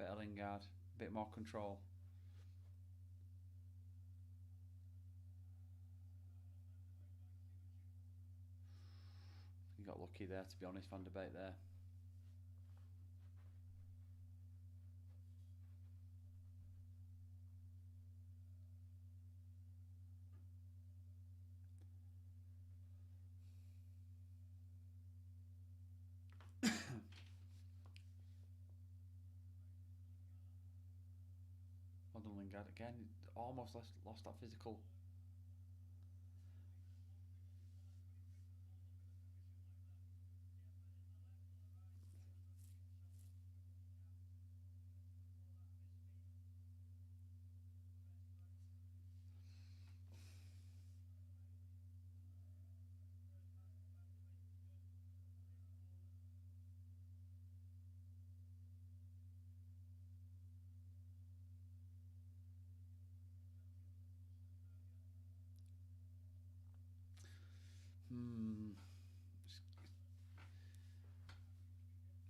Bit of Lingard, bit more control. He got lucky there, to be honest, Van der Beek there. Well done, Lingard again. Almost lost that physical.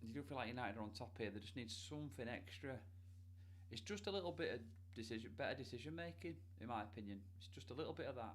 You do feel like United are on top here. They just need something extra. It's just a little bit of better decision making, in my opinion. It's just a little bit of that.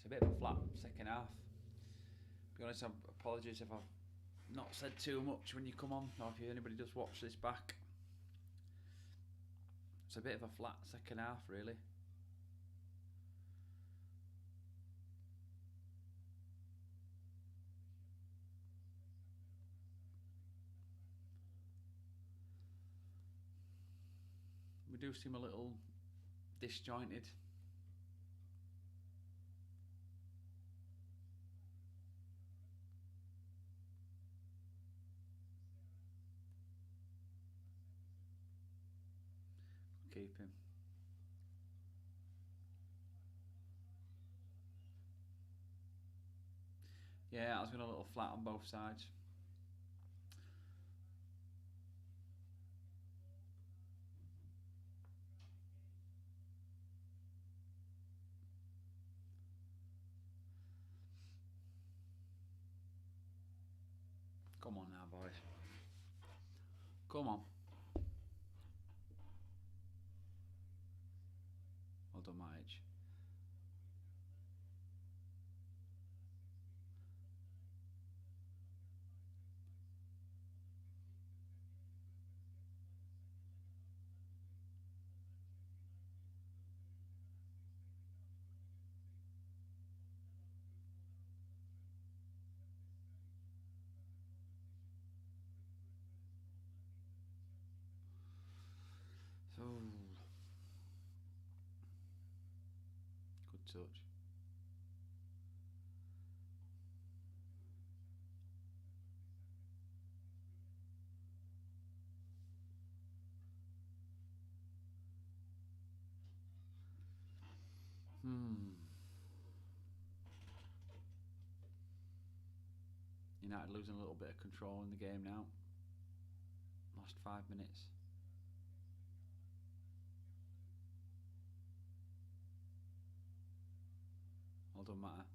It's a bit of a flat second half. To be honest, apologies if I've not said too much when you come on, or if anybody does watch this back. It's a bit of a flat second half, really. We do seem a little disjointed. Keep him. Yeah, I was going a little flat on both sides. Come on now, boys. Come on. Well done, my age. So, good touch. United losing a little bit of control in the game now. Last 5 minutes. Well done, Matter.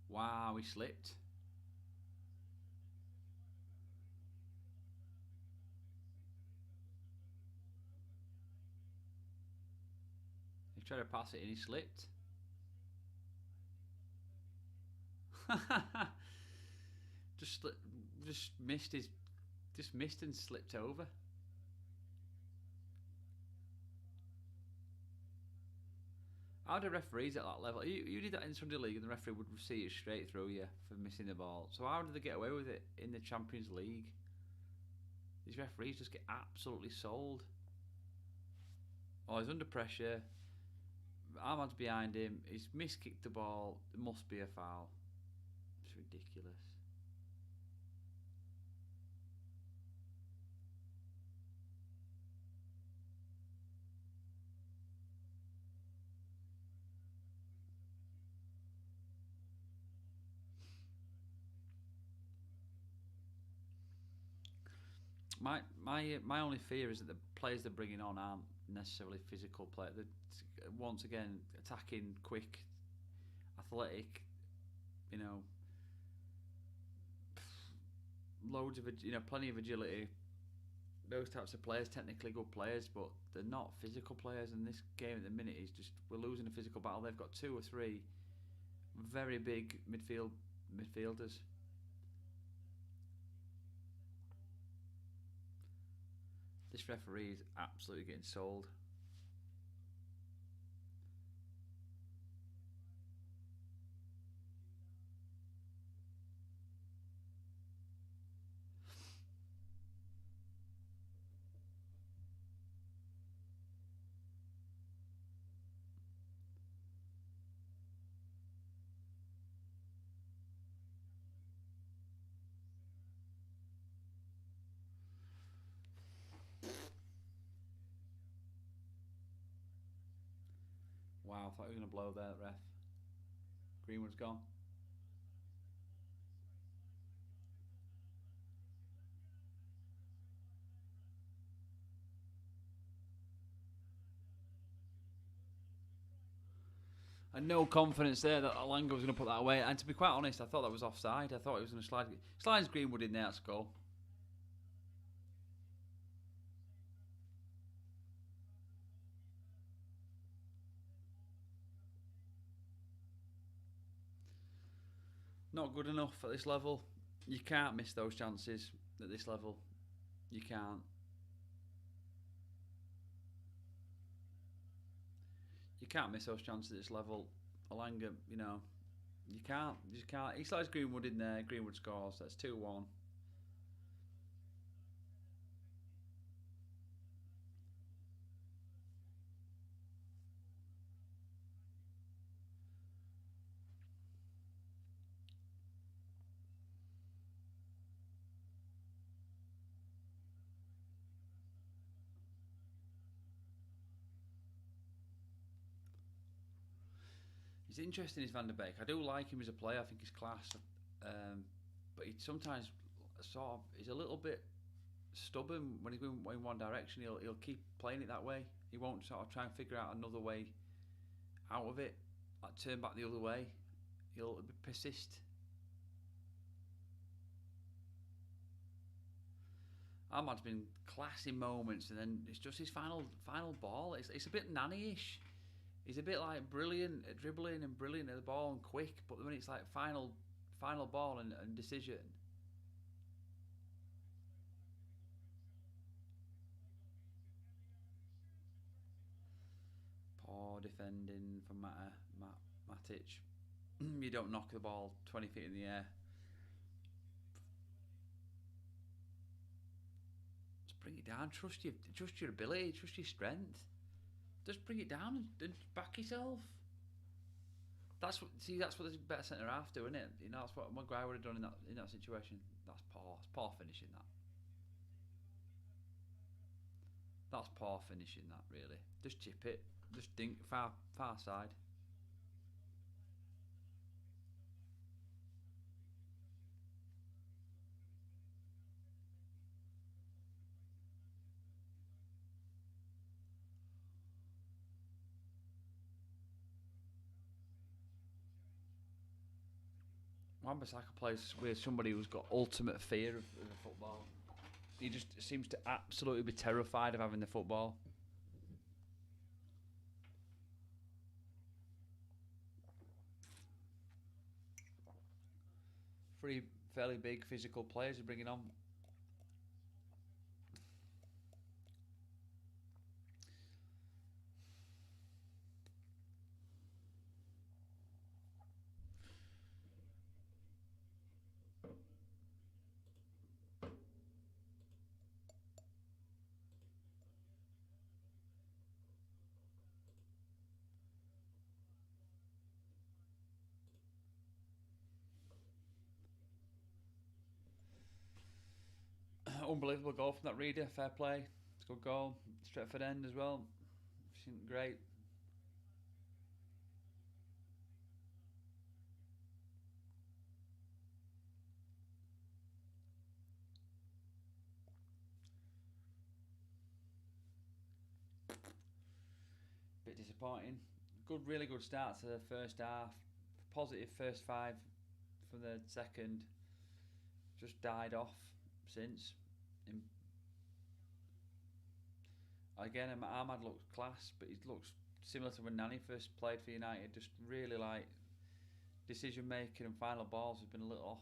Wow, he slipped. tried to pass it and he slipped. just missed and slipped over. How do referees at that level? You did that in Sunday League and the referee would see it straight through you for missing the ball. So how did they get away with it in the Champions League? These referees just get absolutely sold. Oh, he's under pressure. Ahmad's behind him. He's miskicked the ball. It must be a foul. It's ridiculous. My only fear is that the players they're bringing on aren't necessarily physical players. They're, once again, attacking, quick, athletic. You know, loads of plenty of agility. Those types of players, technically good players, but they're not physical players. And this game at the minute is just we're losing a physical battle. They've got 2 or 3 very big midfielders. This referee is absolutely getting sold. Wow, I thought he was going to blow there, ref. Greenwood's gone. And no confidence there that Alanga was going to put that away. And to be quite honest, I thought that was offside. I thought he was going to slides Greenwood in there, that's goal. Not good enough at this level. You can't miss those chances at this level. You can't. You can't miss those chances at this level. Alanga, you can't. You just can't. He slides Greenwood in there. Greenwood scores. That's 2-1. He's interesting, is Van der Beek. I do like him as a player. I think he's class, but he sometimes he's a little bit stubborn when he's going in one direction. He'll keep playing it that way. He won't sort of try and figure out another way out of it, like turn back the other way. He'll persist. Ahmad's been class in moments, and then it's just his final ball. It's a bit nanny-ish. He's a bit like brilliant at dribbling and brilliant at the ball and quick, but when it's like final ball and decision. Poor defending from Matic. You don't knock the ball 20 feet in the air. Just bring it down. Trust your ability. Trust your strength. Just bring it down and back yourself. That's what the better centre half do, isn't it? That's what Maguire would have done in that situation. That's poor. It's poor finishing that. That's poor finishing that, really. Just chip it. Just dink far side. Wan-Bissaka plays with somebody who's got ultimate fear of the football. He just seems to absolutely be terrified of having the football. Three fairly big physical players are bringing on. Unbelievable goal from that Reader, fair play. It's a good goal. Stretford end as well. Great. Bit disappointing. Really good start to the first half. Positive first 5 from the second. Just died off since. Again, Ahmad looks class, but he looks similar to when Nani first played for United. Just really like decision making and final balls have been a little off.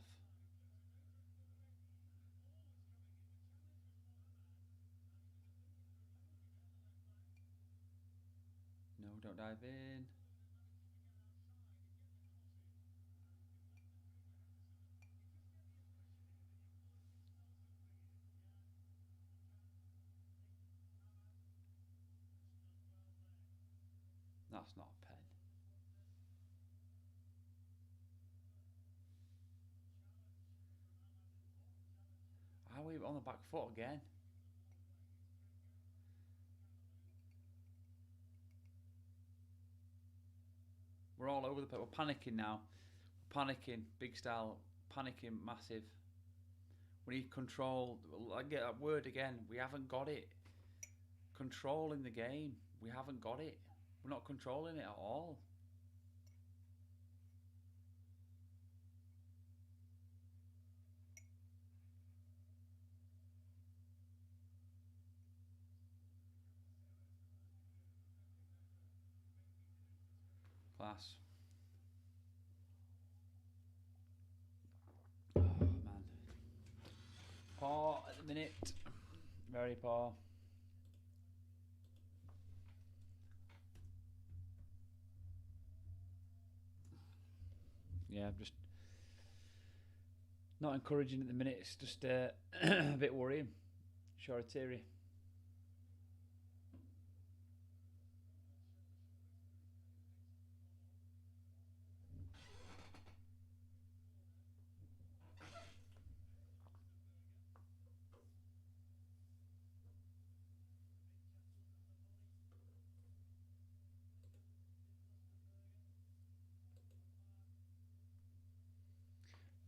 No, don't dive in. That's not a pen. Are we on the back foot again? We're all over the place. We're panicking now. Panicking, big style. Panicking, massive. We need control. I get that word again. We haven't got it. Control in the game. We haven't got it. We're not controlling it at all. Class. Oh, man. Poor at the minute. Very poor. Yeah, just not encouraging at the minute. It's just a bit worrying. Shoretiri.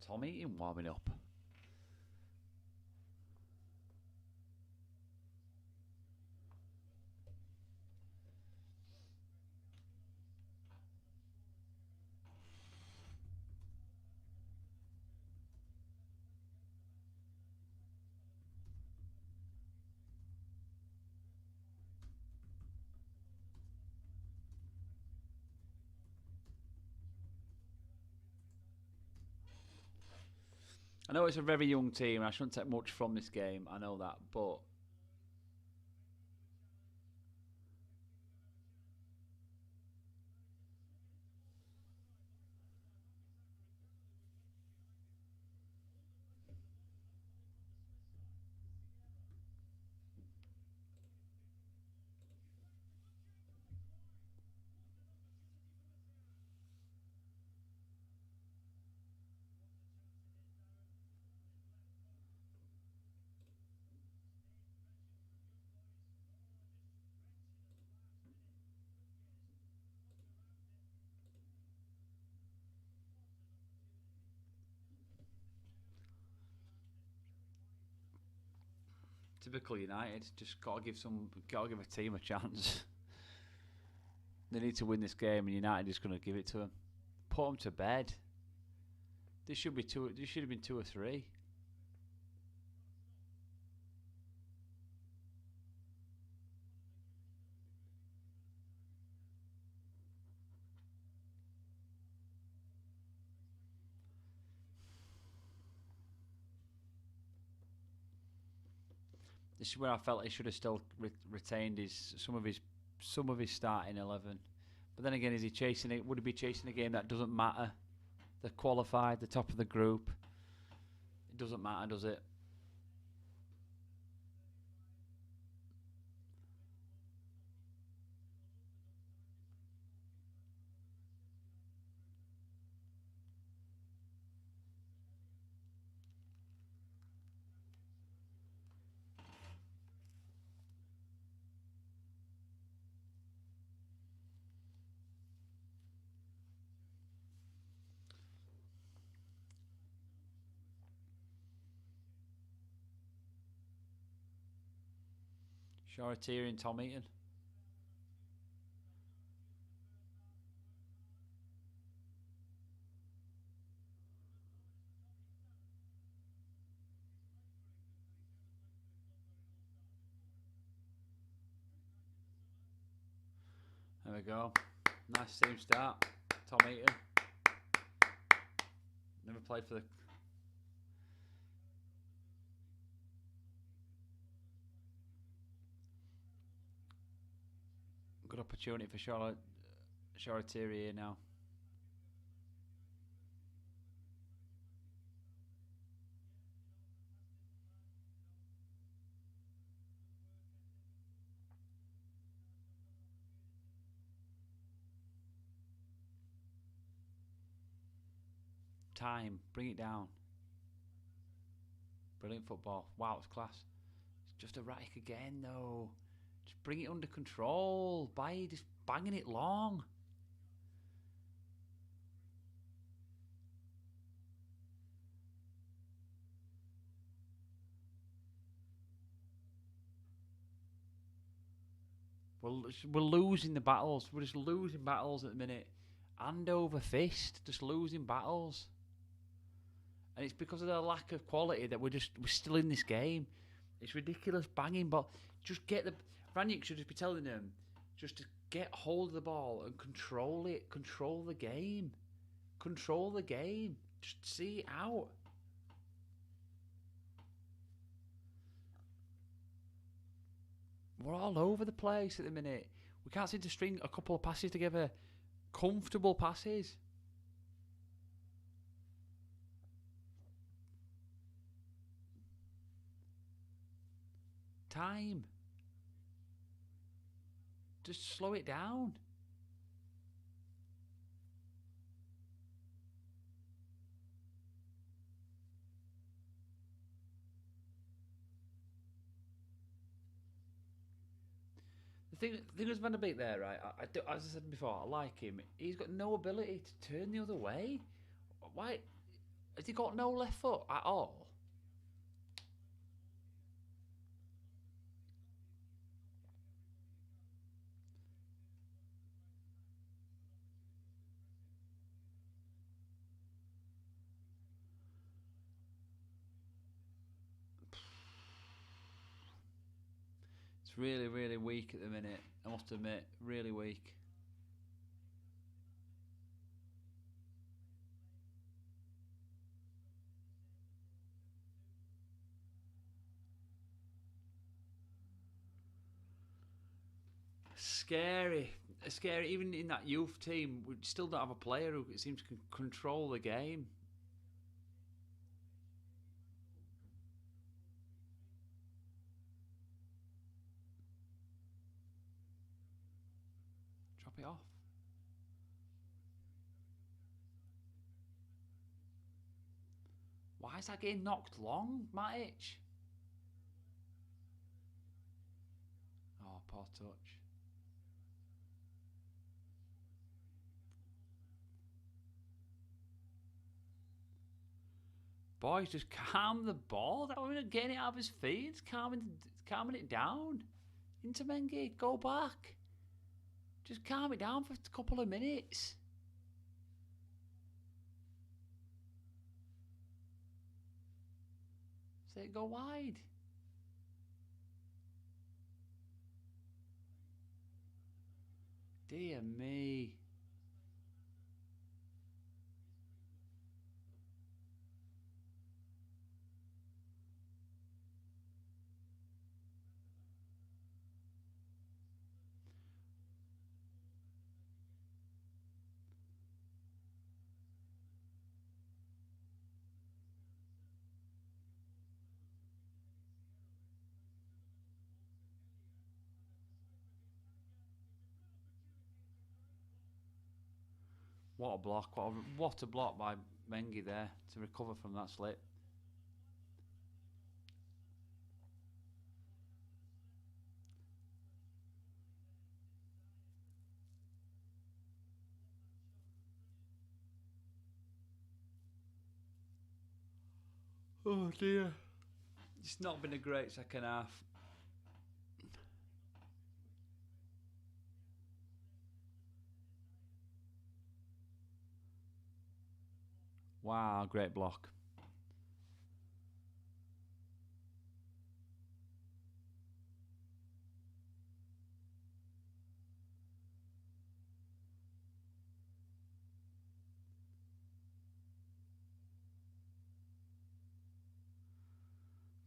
Tom Eaton warming up. I know it's a very young team, and I shouldn't take much from this game. I know that, but typical United. Just gotta give a team a chance. They need to win this game, and United is going to give it to them. Put them to bed. This should be two. This should have been 2 or 3. This is where I felt he should have still retained some of his starting 11. But then again, is he chasing it? Would he be chasing a game that doesn't matter? They're qualified, the top of the group. It doesn't matter, does it? Shoratieri and Tom Eaton. There we go. Nice team start. Tom Eaton. Never played for the... Good opportunity for Shoratieri here now. Time. Bring it down. Brilliant football. Wow, it's class. It's just erratic again, though. Just bring it under control. By just banging it long. We're losing the battles. We're just losing battles at the minute. Hand over fist. Just losing battles. And it's because of the lack of quality that we're still in this game. It's ridiculous banging, but just get the... Rangnick should just be telling them just to get hold of the ball and control it. Control the game. Control the game. Just see it out. We're all over the place at the minute. We can't seem to string a couple of passes together. Comfortable passes. Time. Just slow it down. The thing is Van der Beek there, right? As I said before, I like him. He's got no ability to turn the other way. Why? Has he got no left foot at all? It's really, really weak at the minute. I must admit, really weak. Scary. Even in that youth team, we still don't have a player who seems to control the game. Drop it off. Why is that getting knocked long, Matic? Oh, poor touch. Boys, just calm the ball. That was getting it out of his feet. It's calming it down. Intermengi, go back. Just calm it down for a couple of minutes. Say it go wide. Dear me. What a block! What a block by Mengi there to recover from that slip. Oh dear. It's not been a great second half. Wow, great block.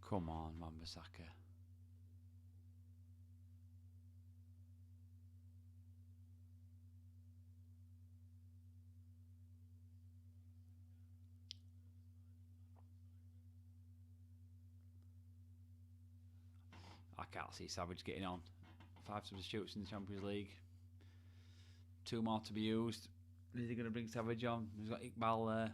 Come on, Wan-Bissaka. I can't see Savage getting on. 5 substitutes in the Champions League. 2 more to be used. Is he going to bring Savage on? He's got Iqbal there.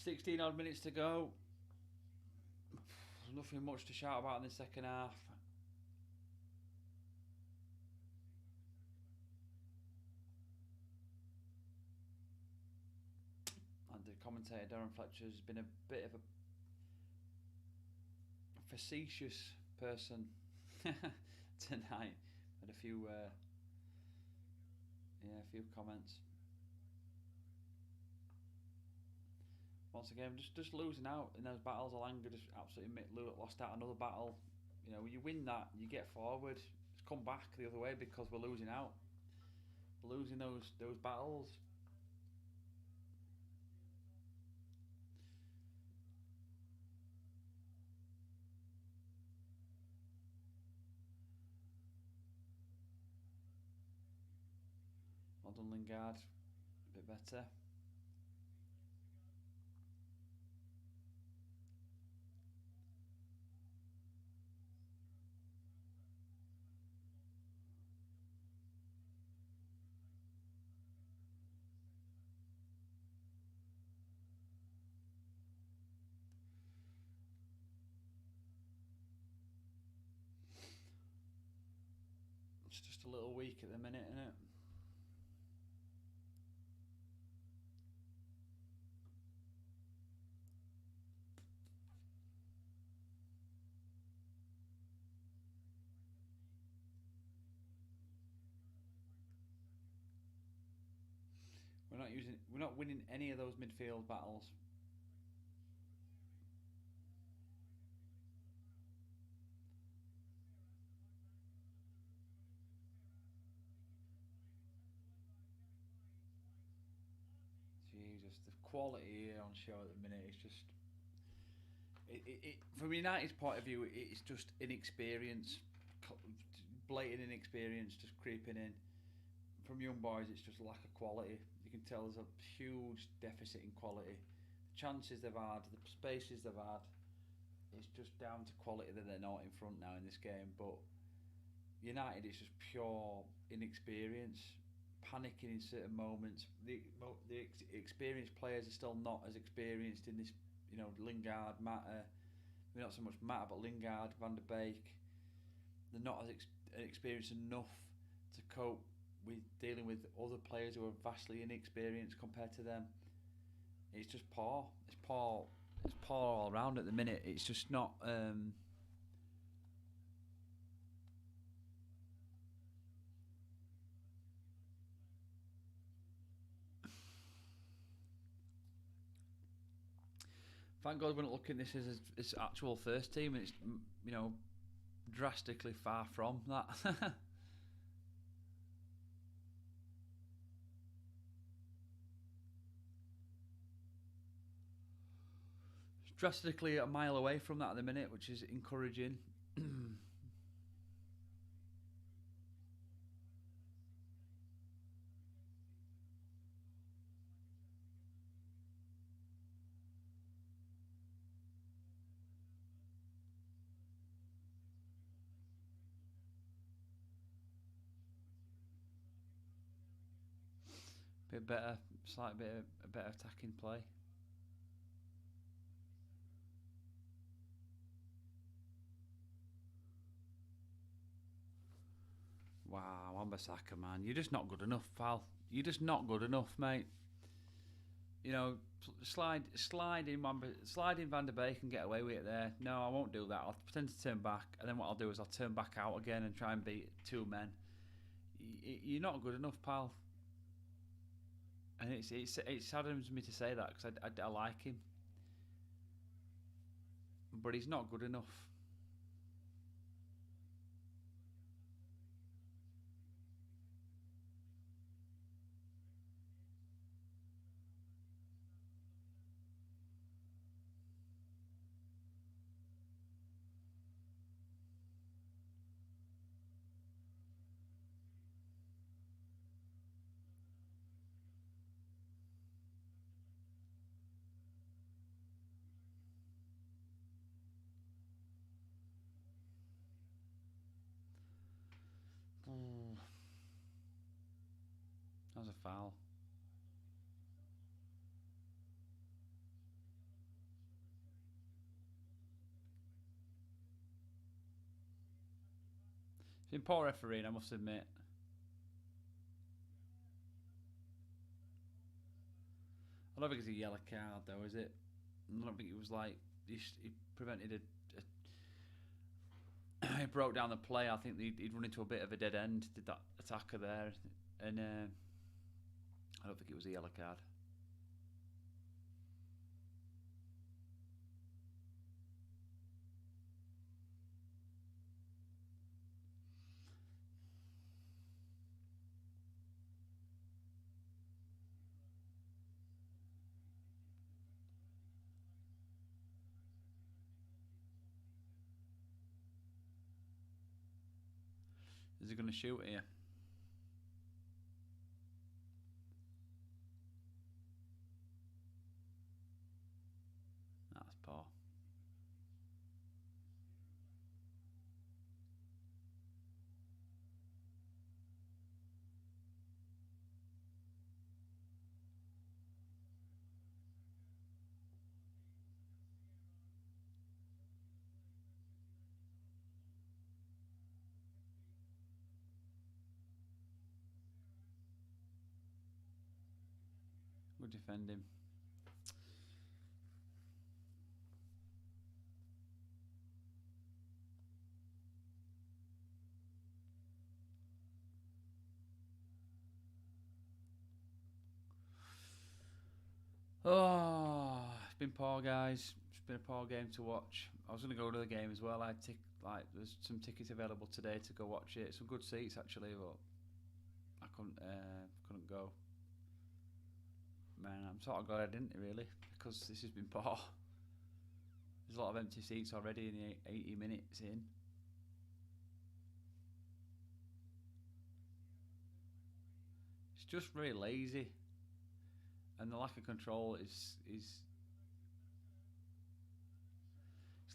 Sixteen odd minutes to go. There's nothing much to shout about in the second half. And the commentator Darren Fletcher has been a bit of a facetious person tonight. Had a few comments. Once again, just losing out in those battles. Alanga just absolutely lost out another battle. You know, you win that, you get forward. It's come back the other way because we're losing out. We're losing those battles. Well done, Lingard. A bit better. It's just a little weak at the minute, isn't it? We're not winning any of those midfield battles. Jesus, the quality here on show at the minute is just. From United's point of view, it's just inexperience, blatant inexperience, just creeping in. From young boys, it's just lack of quality. You can tell there's a huge deficit in quality. The chances they've had, the spaces they've had, it's just down to quality that they're not in front now in this game. But United, it's just pure inexperience, panicking in certain moments. The experienced players are still not as experienced in this. You know, Lingard, Mata, not so much Mata, but Lingard, Van der Beek. They're not as experienced enough to cope we're dealing with other players who are vastly inexperienced compared to them. It's just poor. It's poor. It's poor all round at the minute. It's just not. Thank God we're not looking at this as its actual first team. It's drastically far from that. Drastically a mile away from that at the minute, which is encouraging. Bit better, a better attacking play. Wow, Wan-Bissaka, man, you're just not good enough, pal. You're just not good enough, mate. Slide in Van der Beek and get away with it there. No, I won't do that. I'll pretend to turn back, and then what I'll do is I'll turn back out again and try and beat two men. You're not good enough, pal. And it saddens me to say that because I like him, but he's not good enough. That was a foul. It's been poor refereeing, I must admit. I don't think it's a yellow card, though, is it? I don't think it was like he prevented he broke down the play. I think he'd run into a bit of a dead end. Did that attacker there, and I don't think it was a yellow card. Is he going to shoot here? That's poor. Good defending. Oh, it's been poor, guys. It's been a poor game to watch. I was going to go to the game as well. There's some tickets available today to go watch it. Some good seats actually, but I couldn't go. Man, I'm sort of glad I didn't really because this has been poor. There's a lot of empty seats already in the 80 minutes in. It's just very lazy, and the lack of control is it's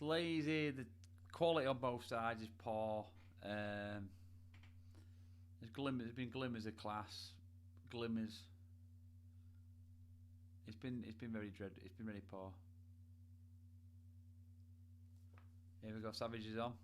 lazy. The quality on both sides is poor. There's been glimmers of class, glimmers. It's been very dread. It's been really poor. Here we go. Savage is on.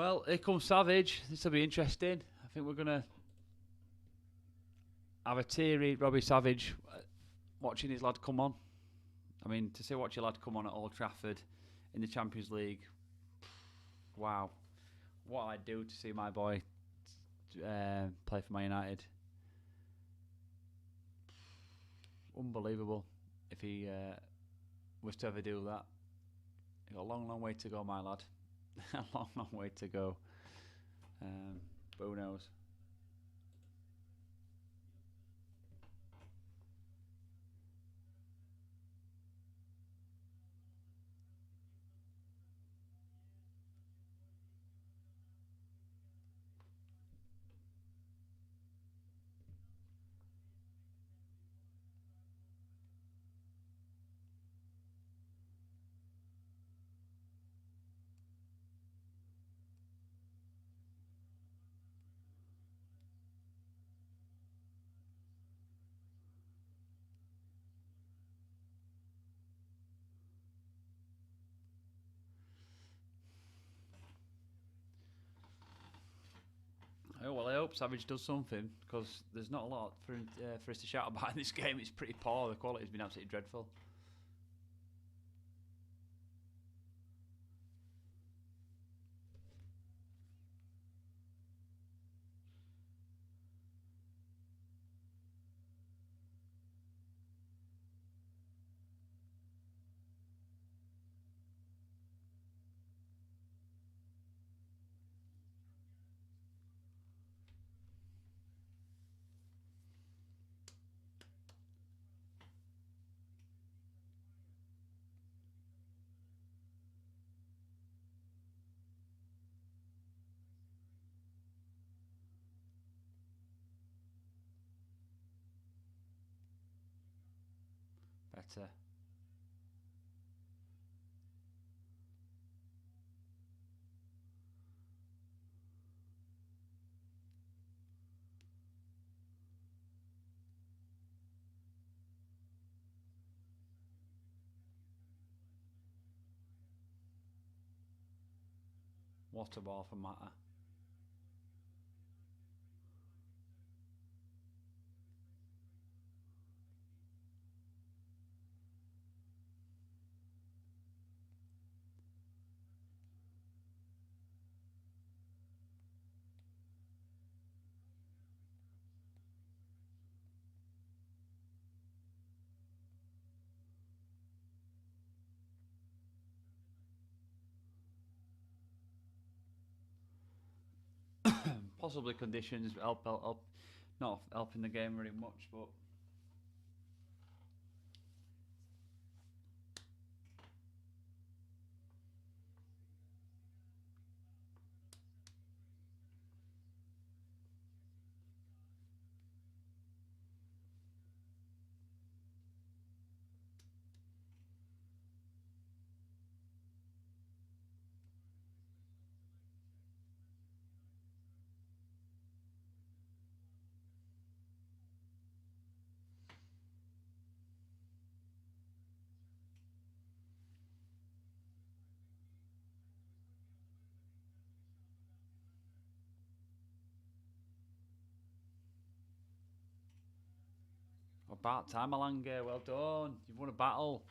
Well, here comes Savage. This will be interesting. I think we're going to have a teary Robbie Savage watching his lad come on. I mean, to watch your lad come on at Old Trafford in the Champions League, wow. What I'd do to see my boy play for Man United. Unbelievable if he was to ever do that. He's got a long, long way to go, my lad. A long, long way to go. But who knows? Oh, well, I hope Savage does something, because there's not a lot for us to shout about in this game. It's pretty poor. The quality's been absolutely dreadful. Better. What a ball from Mata. Possibly conditions help, not helping the game very much, but about time, Alanga. Well done. You've won a battle.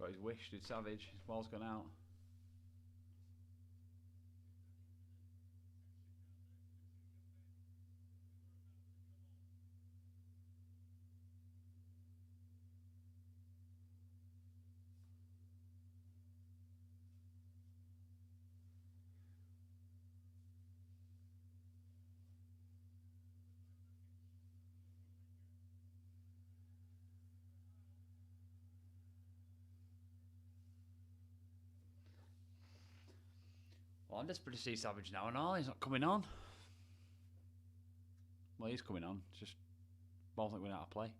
Got his wish, did Savage. His ball's gone out. Well, I'm desperate to see Savage now and all. He's not coming on. Well, he's coming on. It's just ball's not going out of play.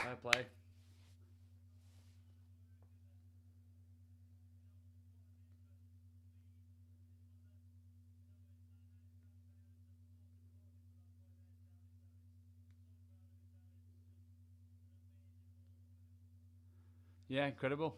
Fair play. Yeah, incredible.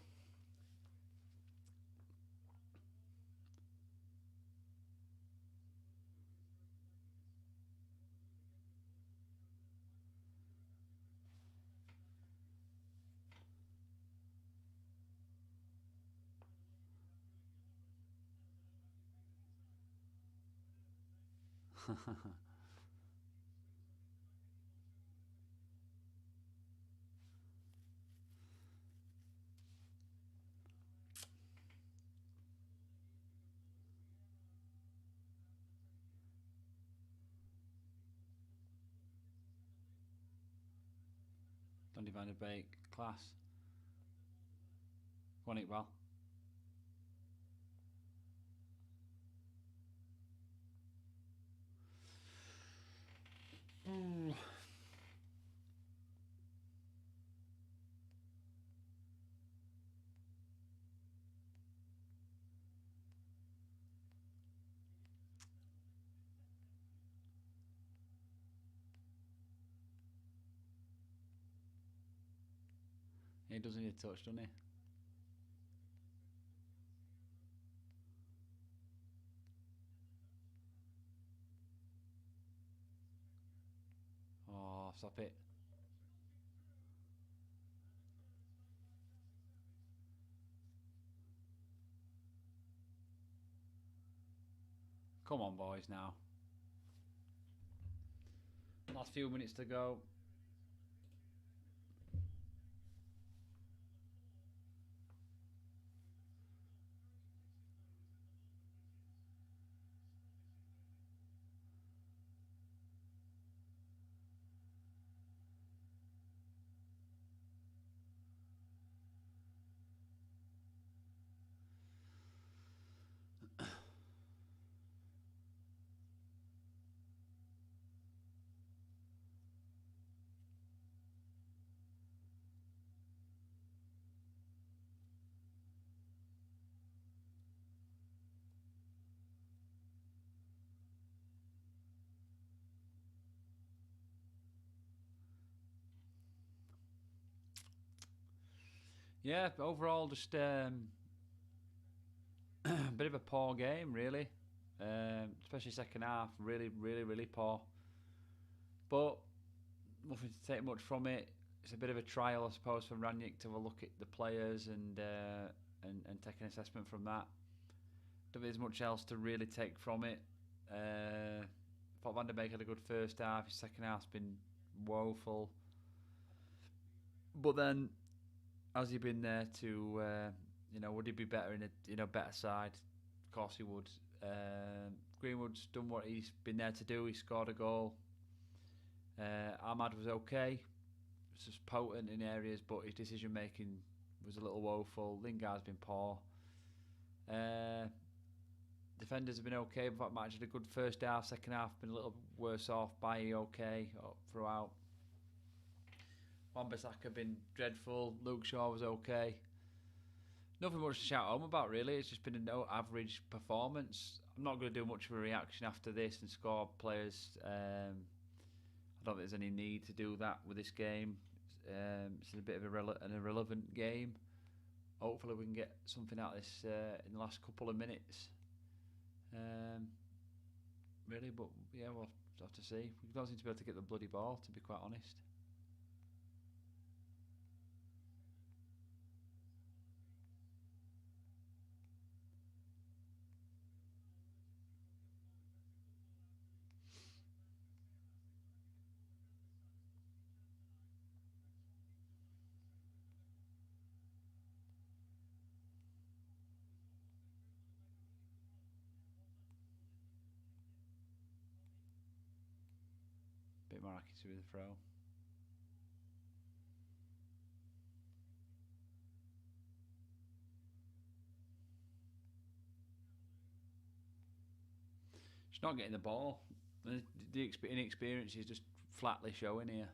Donny van der Beek, class. Won it well. He doesn't need a touch, doesn't he? Oh, stop it. Come on, boys, now. Last few minutes to go. Yeah, overall, just a bit of a poor game, really. Especially second half, really, really, really poor. But nothing to take much from it. It's a bit of a trial, I suppose, for Rangnick to have a look at the players and take an assessment from that. Don't think there's much else to really take from it. Thought Van der Beek had a good first half. His second half's been woeful. But then, has he been there to, would he be better in a better side? Of course he would. Greenwood's done what he's been there to do. He scored a goal. Ahmad was okay. It was just potent in areas, but his decision making was a little woeful. Lingard's been poor. Defenders have been okay, but match had a good first half. Second half been a little worse off. Bailly okay throughout. Wan-Bissaka been dreadful. Luke Shaw was okay. Nothing much to shout home about, really. It's just been a no average performance. I'm not going to do much of a reaction after this and score players. I don't think there's any need to do that with this game. It's a bit of an irrelevant game. Hopefully we can get something out of this in the last couple of minutes. Really, but yeah, we'll Just have to see. We don't seem to be able to get the bloody ball, to be quite honest. Bit more accuracy with the throw. She's not getting the ball. The inexperience is just flatly showing here.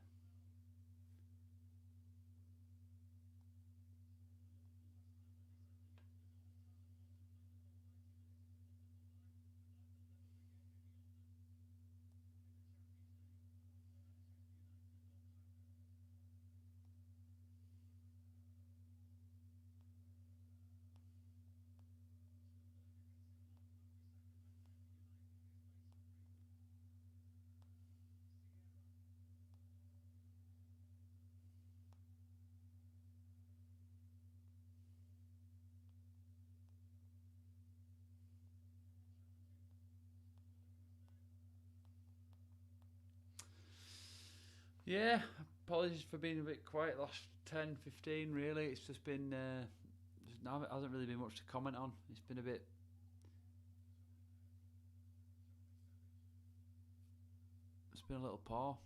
Yeah, apologies for being a bit quiet last 10, 15 really. It's just been, it hasn't really been much to comment on. It's been a bit... It's been a little poor.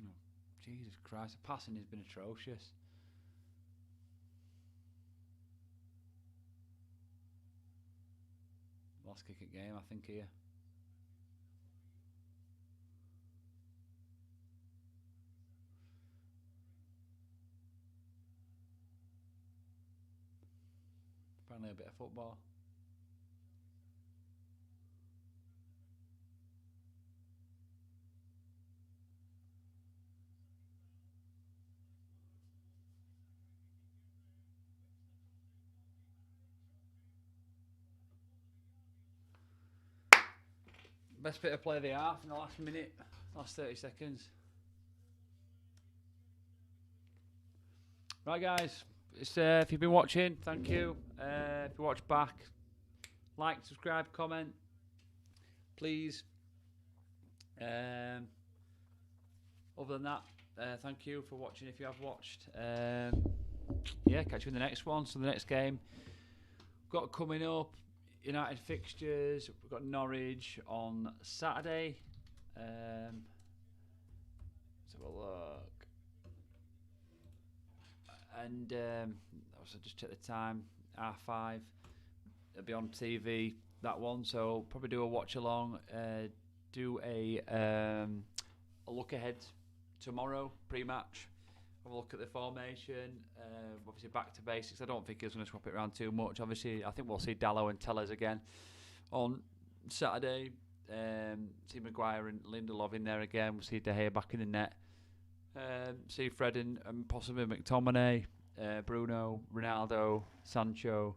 No, Jesus Christ, the passing has been atrocious. Last kick at game, I think, here. Finally a bit of football. Best bit of play of the half in the last minute, last 30 seconds. Right, guys, it's, if you've been watching, thank you. If you watch back, like, subscribe, comment, please. Other than that, thank you for watching if you have watched. Yeah, catch you in the next one. So the next game we've got coming up, United fixtures. We've got Norwich on Saturday. Let's have a look. And also just check the time, R5. It'll be on TV, that one. So probably do a watch along. Do a look ahead tomorrow, pre-match. Have a look at the formation. Obviously back to basics. I don't think he's going to swap it around too much. Obviously, I think we'll see Dallow and Tellers again on Saturday. See Maguire and Lindelof in there again. We'll see De Gea back in the net. See Fred and possibly McTominay, Bruno, Ronaldo, Sancho,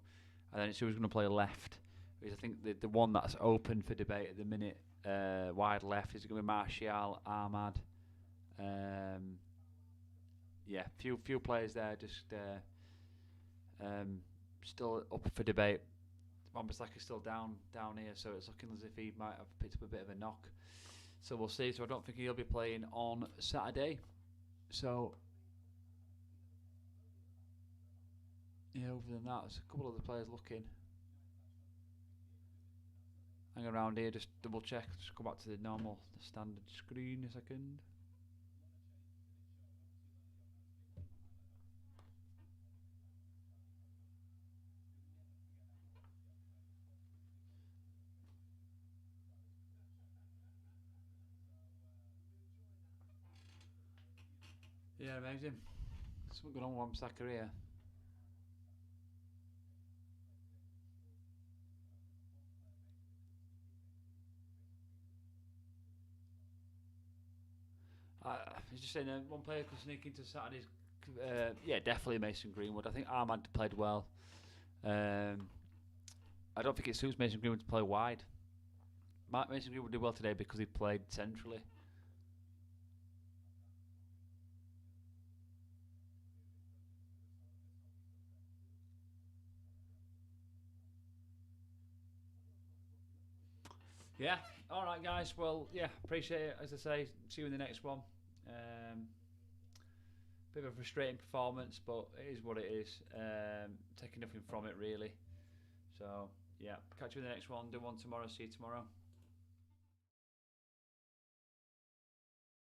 and then it's who's going to play left. Because I think the one that's open for debate at the minute, wide left, is going to be Martial, Ahmad. Yeah, few players there, just still up for debate. Wan-Bissaka is still down here, so it's looking as if he might have picked up a bit of a knock. So we'll see. So I don't think he'll be playing on Saturday. So yeah, other than that, there's a couple of the players looking. hang around here, just double check. Just go back to the standard screen a second. Yeah, amazing. Something going on with Wan-Bissaka here. He's just saying one player could sneak into Saturday's. Yeah, definitely Mason Greenwood. I think Ahmad played well. I don't think it suits Mason Greenwood to play wide. Mason Greenwood did well today because he played centrally. Yeah. All right, guys. Well, yeah, appreciate it. As I say, see you in the next one. Bit of a frustrating performance, but it is what it is. Taking nothing from it really. So yeah, catch you in the next one. Do one tomorrow. See you tomorrow.